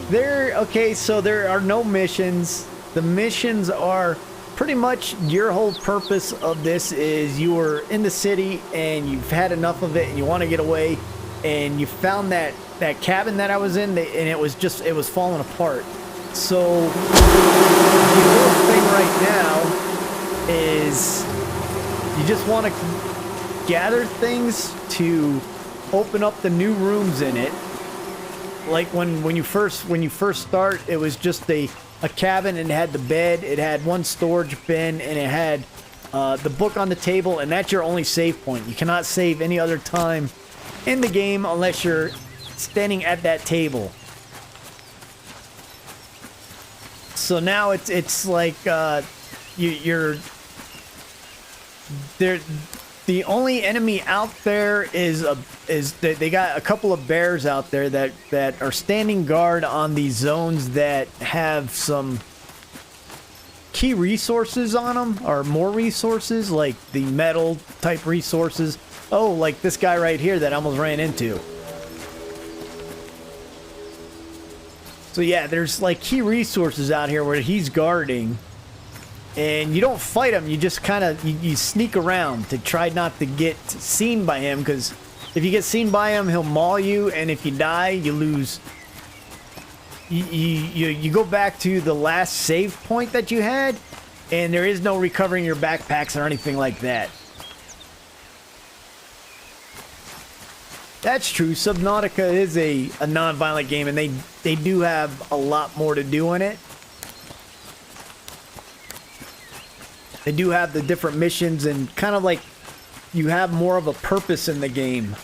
Okay, so there are no missions. The missions are pretty much your whole purpose of this is you were in the city and you've had enough of it and you want to get away, and you found that cabin that I was in, and it was falling apart. So the little thing right now is you just want to gather things to open up the new rooms in it. Like when you first start, it was just a cabin, and it had the bed, it had one storage bin, and it had the book on the table, and that's your only save point. You cannot save any other time in the game unless you're standing at that table. So now it's like you're there. The only enemy out there is they got a couple of bears out there that are standing guard on these zones that have some key resources on them, or more resources, like the metal type resources. Oh, like this guy right here that I almost ran into. So yeah, there's like key resources out here where he's guarding. And you don't fight him, you just kind of, you sneak around to try not to get seen by him, because if you get seen by him, he'll maul you, and if you die, you lose. You go back to the last save point that you had, and there is no recovering your backpacks or anything like that. That's true, Subnautica is a non-violent game, and they do have a lot more to do in it. They do have the different missions, and kind of like you have more of a purpose in the game.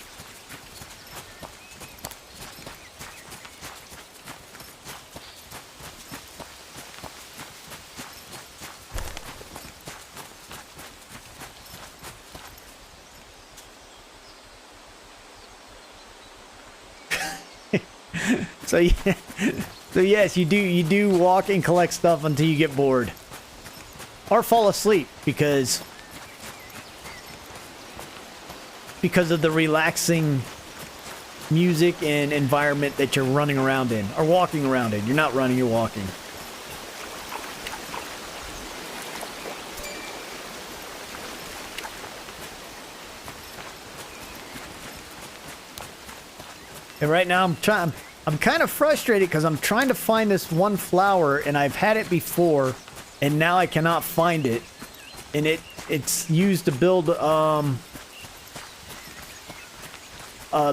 So yeah, so yes, you do walk and collect stuff until you get bored. Or fall asleep because of the relaxing music and environment that you're running around in, or walking around in. You're not running, you're walking. And right now I'm kind of frustrated because I'm trying to find this one flower, and I've had it before, and now I cannot find it. And it's used to build a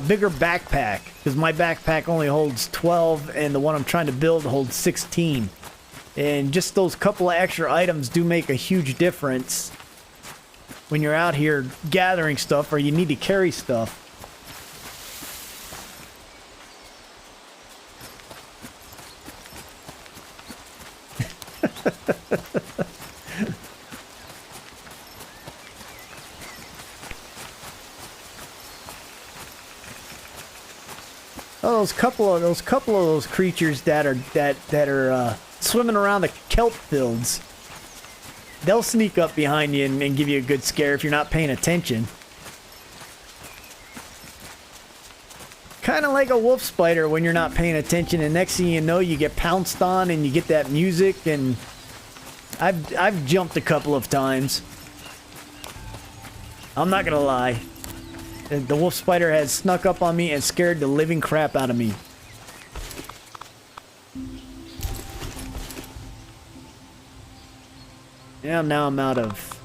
bigger backpack, because my backpack only holds 12 and the one I'm trying to build holds 16. And just those couple of extra items do make a huge difference when you're out here gathering stuff, or you need to carry stuff. Oh, those couple of those creatures that are swimming around the kelp fields. They'll sneak up behind you and give you a good scare if you're not paying attention. Kind of like a wolf spider when you're not paying attention, and next thing you know, you get pounced on and you get that music. And I've jumped a couple of times. I'm not gonna lie. The wolf spider has snuck up on me and scared the living crap out of me. Yeah, now I'm out of...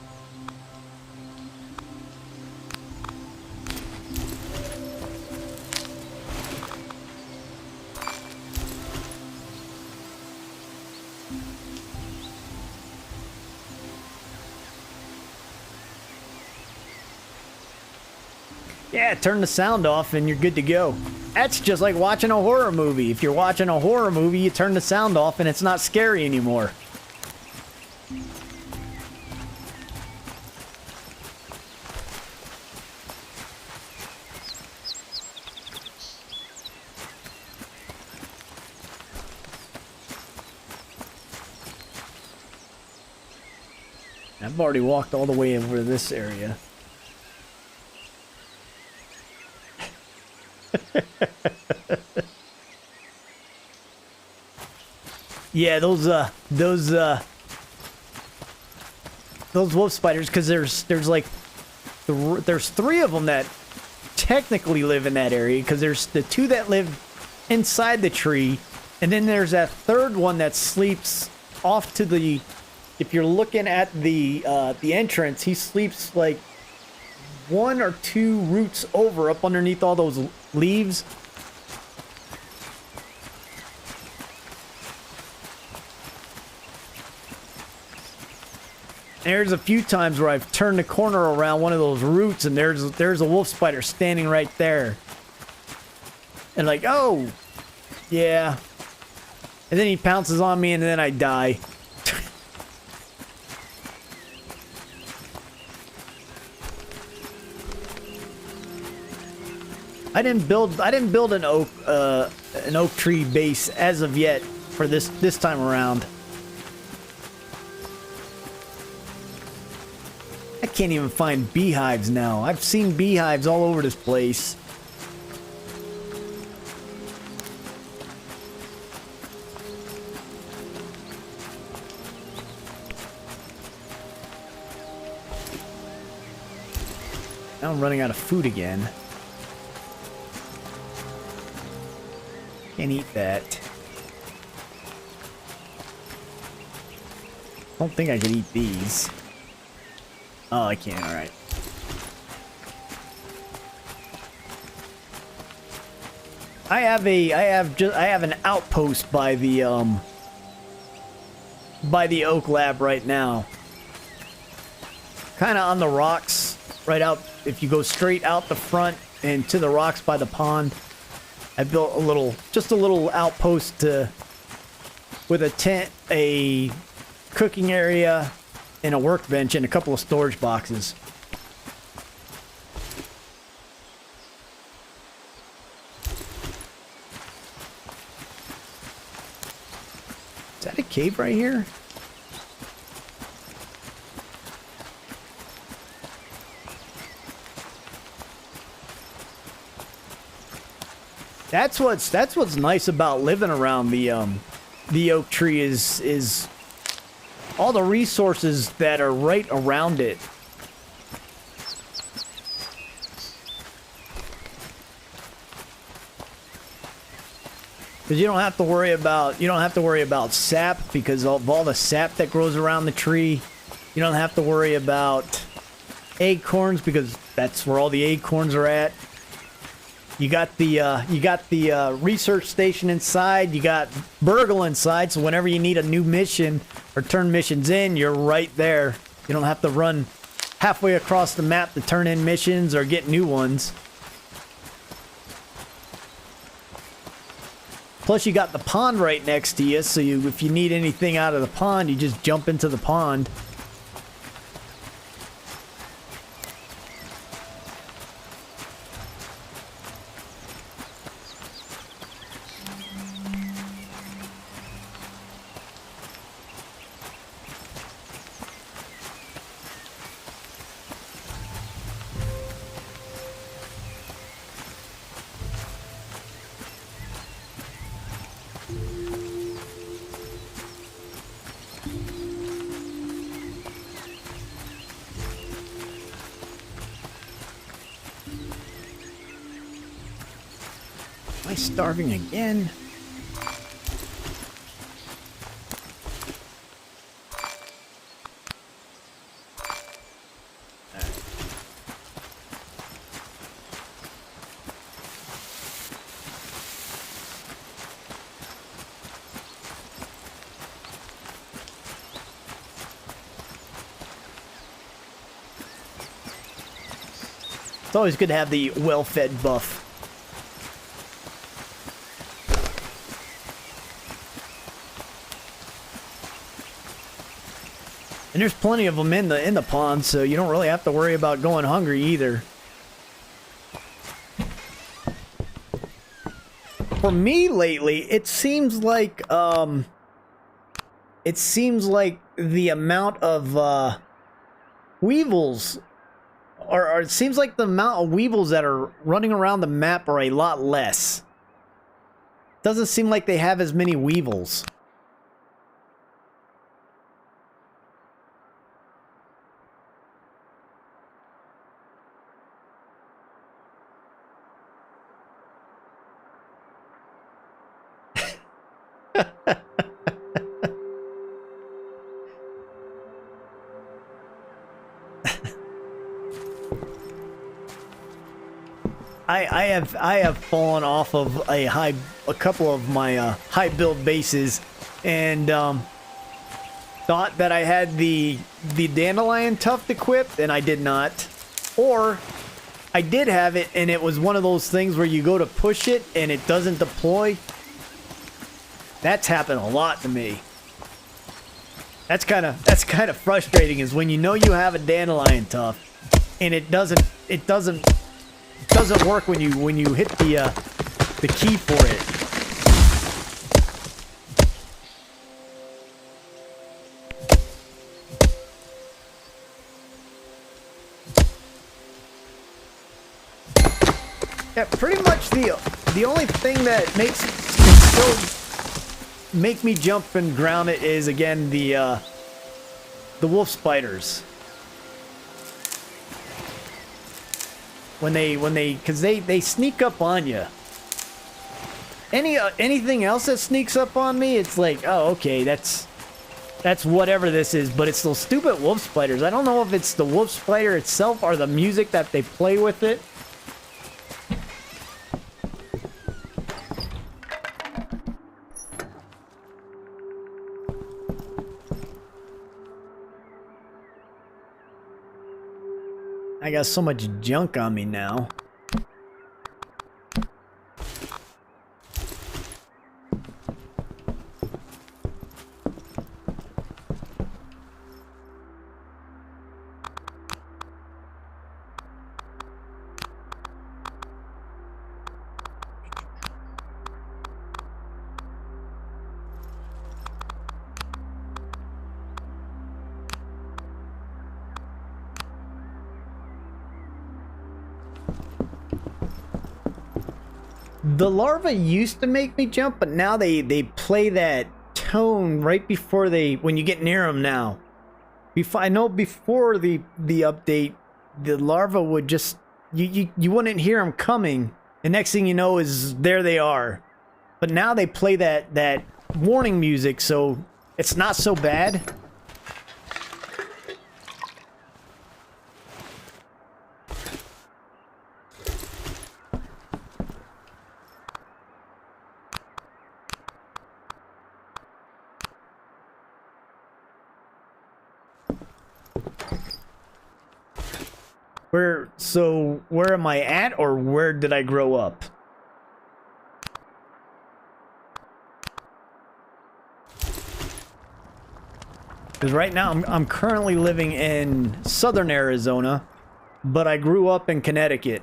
Yeah, turn the sound off and you're good to go. That's just like watching a horror movie. If you're watching a horror movie, you turn the sound off and it's not scary anymore. I've already walked all the way over this area. Yeah, those wolf spiders, because there's like there's 3 of them that technically live in that area, because there's the 2 that live inside the tree, and then there's that 3rd one that sleeps off to the... If you're looking at the entrance, he sleeps like 1 or 2 roots over up underneath all those leaves. There's a few times where I've turned the corner around one of those roots and there's a wolf spider standing right there. And like, oh, yeah. And then he pounces on me and then I die. I didn't build an oak tree base as of yet for this time around. I can't even find beehives now. I've seen beehives all over this place. Now I'm running out of food again. Can't eat that. Don't think I could eat these. Oh, I can. All right. I have an outpost by the oak lab right now. Kind of on the rocks, right out. If you go straight out the front and to the rocks by the pond, I built just a little outpost with a tent, a cooking area, and a workbench, and a couple of storage boxes. Is that a cave right here? That's what's nice about living around the oak tree is all the resources that are right around it. Because you don't have to worry about sap because of all the sap that grows around the tree. You don't have to worry about acorns because that's where all the acorns are at. You got the research station inside. You got Burgle inside, so whenever you need a new mission or turn missions in, you're right there. You don't have to run halfway across the map to turn in missions or get new ones. Plus, you got the pond right next to you, so if you need anything out of the pond, you just jump into the pond. starving again. It's always good to have the well-fed buff. And there's plenty of them in the pond, so you don't really have to worry about going hungry either. For me lately, it seems like the amount of weevils, or it seems like the amount of weevils that are running around the map are a lot less. Doesn't seem like they have as many weevils. I have fallen off of a couple of my high build bases, and thought that I had the dandelion tuft equipped, and I did not. Or I did have it, and it was one of those things where you go to push it and it doesn't deploy. That's happened a lot to me. That's kind of frustrating, is when you know you have a dandelion tuft and it doesn't work when you hit the key for it. Yeah, pretty much the only thing that makes it still make me jump and ground it is, again, the wolf spiders. Because they sneak up on you. Anything else that sneaks up on me, it's like, oh, okay, that's whatever this is, but it's those stupid wolf spiders. I don't know if it's the wolf spider itself or the music that they play with it. I got so much junk on me now. The larvae used to make me jump, but now they play that tone right before when you get near them now. I know before the update, the larva would just, you wouldn't hear them coming. The next thing you know is there they are. But now they play that warning music, so it's not so bad. Where am I at, or where did I grow up? Because right now I'm currently living in southern Arizona, but I grew up in Connecticut.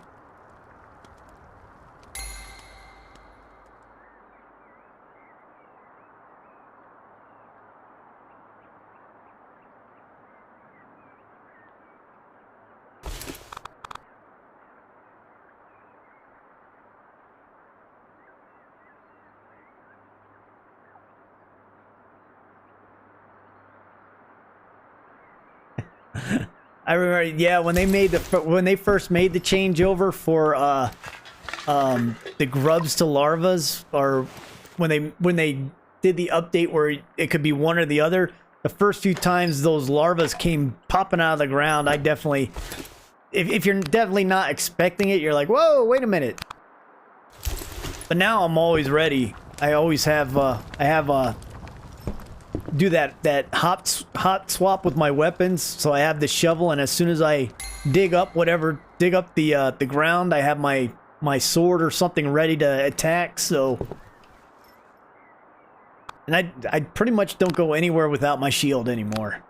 I remember, yeah, when they first made the changeover for the grubs to larvas, or when they did the update where it could be one or the other. The first few times those larvas came popping out of the ground, I definitely, if you're definitely not expecting it, you're like, whoa, wait a minute. But now I'm always ready. I always have, do that hot swap with my weapons. So I have the shovel, and as soon as I dig up the ground, I have my sword or something ready to attack. So. And I pretty much don't go anywhere without my shield anymore.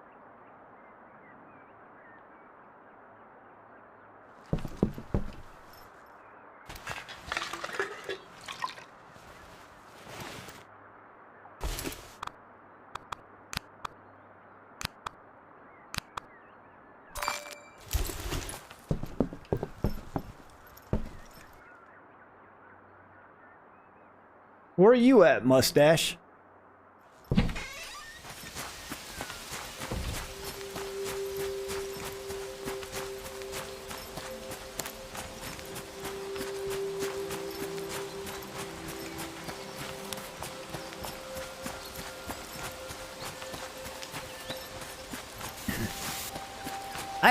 Where are you at, Mustache?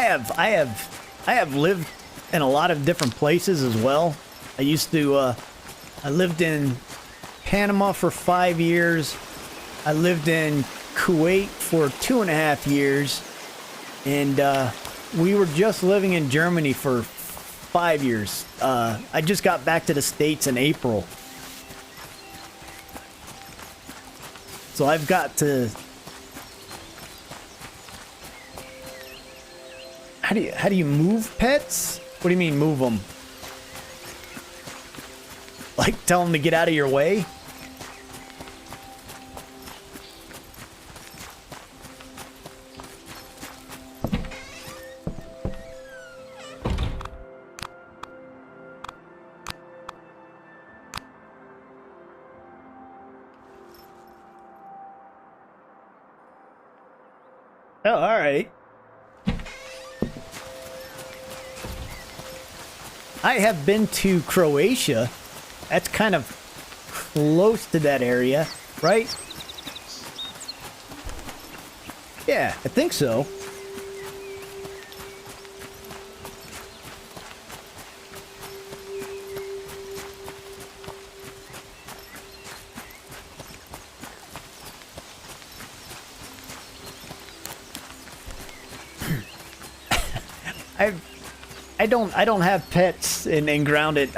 I have lived in a lot of different places as well. I used to, I lived in Panama for 5 years. I lived in Kuwait for 2.5 years. And, we were just living in Germany for 5 years. I just got back to the States in April. So I've got to... How do you move pets? What do you mean move them? Like tell them to get out of your way? Oh, all right. I have been to Croatia. That's kind of close to that area, right? Yeah, I think so. I don't have pets in Grounded.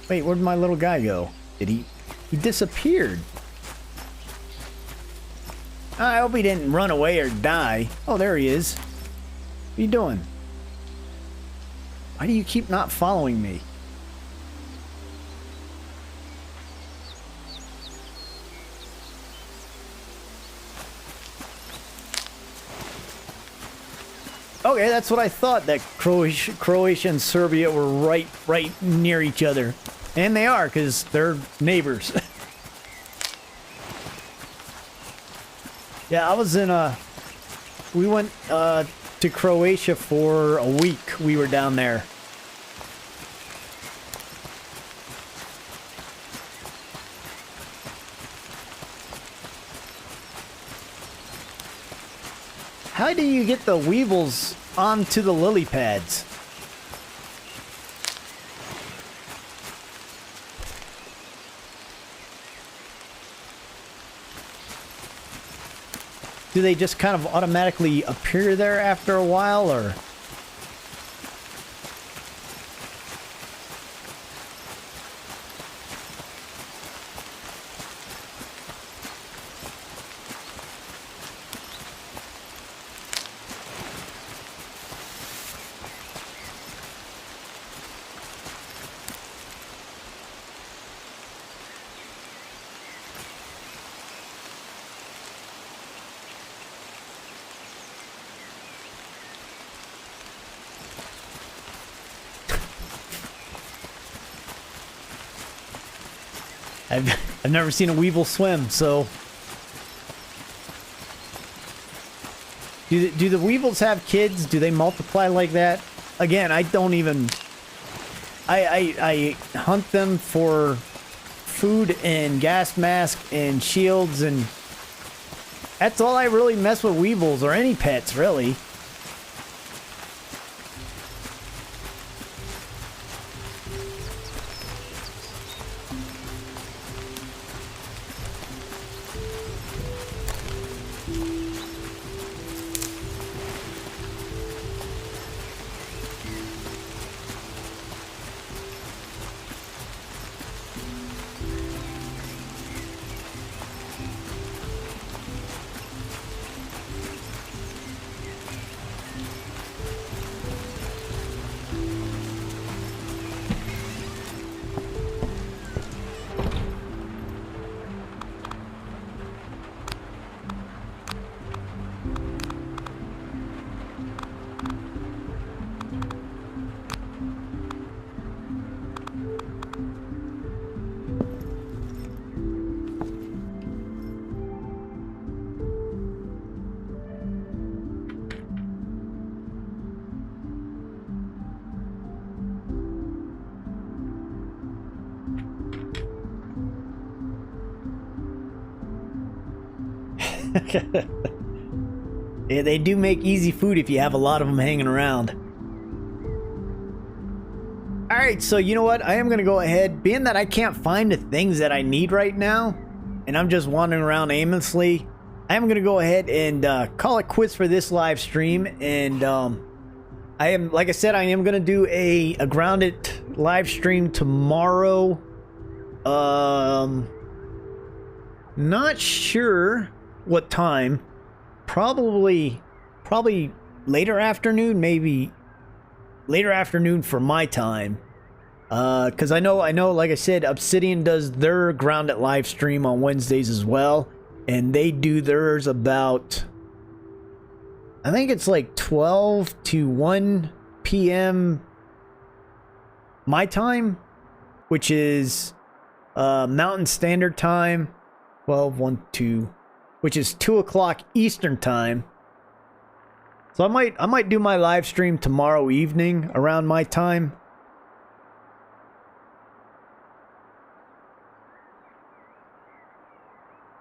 Wait, where'd my little guy go? He disappeared. I hope he didn't run away or die. Oh, there he is. What are you doing? Why do you keep not following me? Okay, that's what I thought, that Croatia and Serbia were right near each other. And they are, because they're neighbors. Yeah, I was in we went to Croatia for a week. We were down there. How do you get the weevils onto the lily pads? Do they just kind of automatically appear there after a while, or? I've never seen a weevil swim, so... Do the weevils have kids? Do they multiply like that? Again, I I hunt them for food and gas mask and shields, and that's all I really mess with weevils or any pets, really. Yeah, they do make easy food if you have a lot of them hanging around. Alright, so you know what? I am going to go ahead, being that I can't find the things that I need right now, and I'm just wandering around aimlessly, I am going to go ahead and call it quits for this live stream. And I am, like I said, I am going to do a grounded live stream tomorrow. Not sure what time. Probably later afternoon, maybe later afternoon for my time. Because I know, like I said, Obsidian does their grounded live stream on Wednesdays as well, and they do theirs about, I think it's like 12 to 1 p.m. my time, which is Mountain Standard Time. 12, 1, 2, which is 2 o'clock Eastern Time. So I might do my live stream tomorrow evening around my time.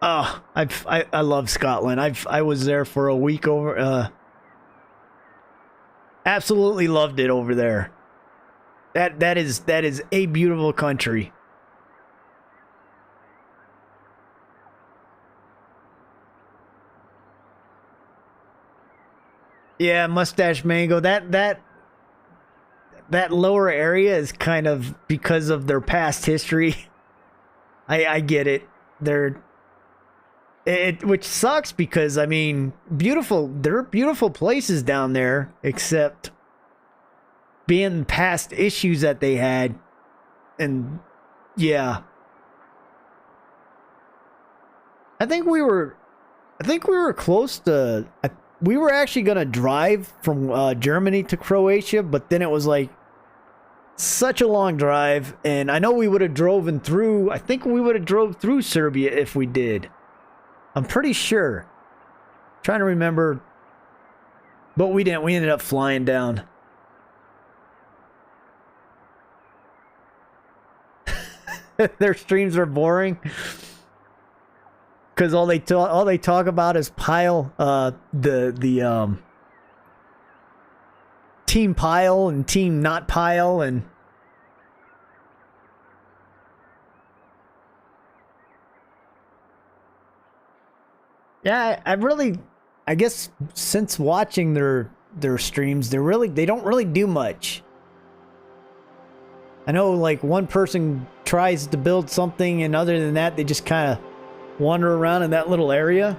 Oh, I love Scotland. I was there for a week over. Absolutely loved it over there. That is a beautiful country. Yeah, Mustache Mango. That lower area is kind of because of their past history. I get it. Which sucks because I mean, there are beautiful places down there, except being past issues that they had, and yeah. I think we were close to. We were actually gonna drive from Germany to Croatia, but then it was like such a long drive, and I know we would have driven through. I think we would have drove through Serbia if we did. I'm pretty sure. Trying to remember, but we didn't. We ended up flying down. Their streams are boring. Because all they talk about is pile, the team pile and team not pile, and yeah, I guess since watching their streams, they don't really do much. I know like one person tries to build something, and other than that, they just kind of wander around in that little area.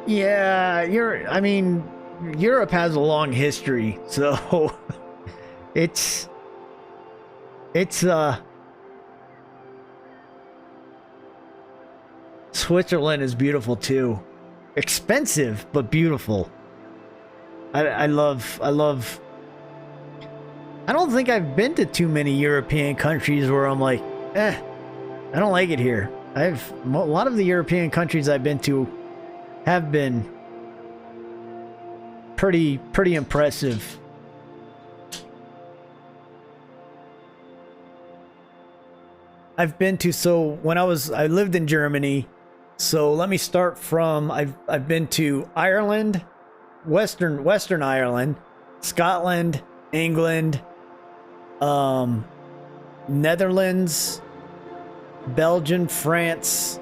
Yeah, I mean, Europe has a long history, so it's Switzerland is beautiful too. Expensive, but beautiful. I love I don't think I've been to too many European countries where I'm like, I don't like it here. A lot of the European countries I've been to, have been pretty impressive. I've been to, so when I lived in Germany, so let me start from, I've been to Ireland, Western Ireland, Scotland, England, Netherlands, Belgium, France.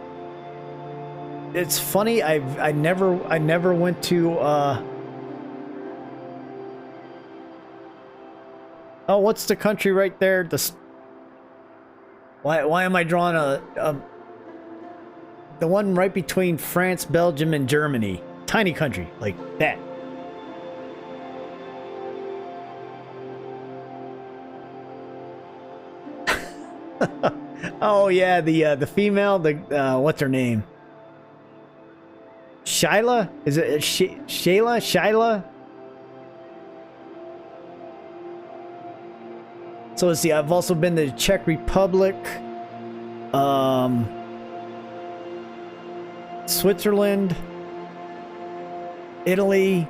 It's funny, I never went to oh, what's the country right there? Why am I drawing the one right between France, Belgium, and Germany? Tiny country like that. Oh yeah, the female, what's her name? Shyla? Is it Shayla? Shyla? So let's see, I've also been to the Czech Republic, Switzerland, Italy,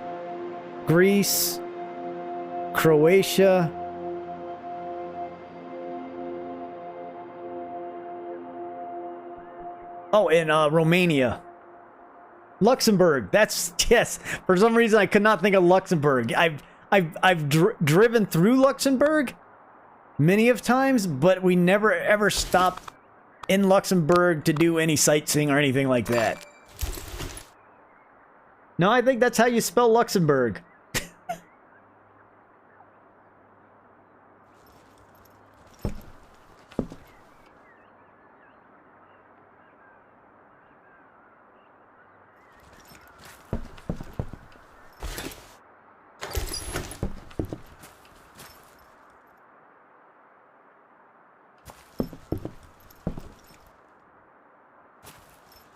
Greece, Croatia, oh, and Romania. Luxembourg. That's, yes. For some reason, I could not think of Luxembourg. I've driven through Luxembourg many of times, but we never ever stopped in Luxembourg to do any sightseeing or anything like that. No, I think that's how you spell Luxembourg.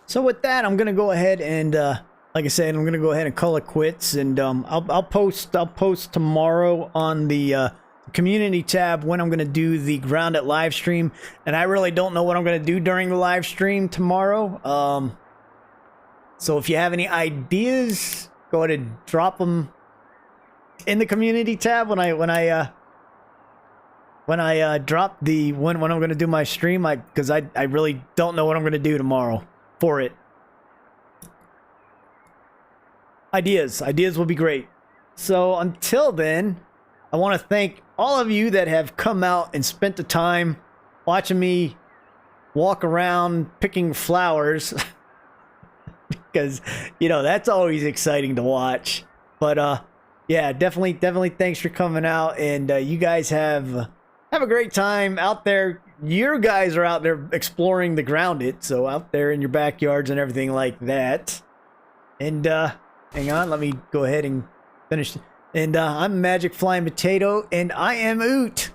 So with that, I'm gonna go ahead and, like I said, I'm gonna go ahead and call it quits, and I'll post tomorrow on the community tab when I'm gonna do the Grounded live stream, and I really don't know what I'm gonna do during the live stream tomorrow. So if you have any ideas, go ahead and drop them in the community tab when I drop the when I'm gonna do my stream, because I really don't know what I'm gonna do tomorrow for it. Ideas will be great. So until then, I want to thank all of you that have come out and spent the time watching me walk around picking flowers. Because, you know, that's always exciting to watch. But yeah, definitely thanks for coming out, and you guys have a great time out there. You guys are out there exploring the Grounded, so out there in your backyards and everything like that. And hang on, let me go ahead and finish. And I'm Magic Flying Potato, and I am Oot.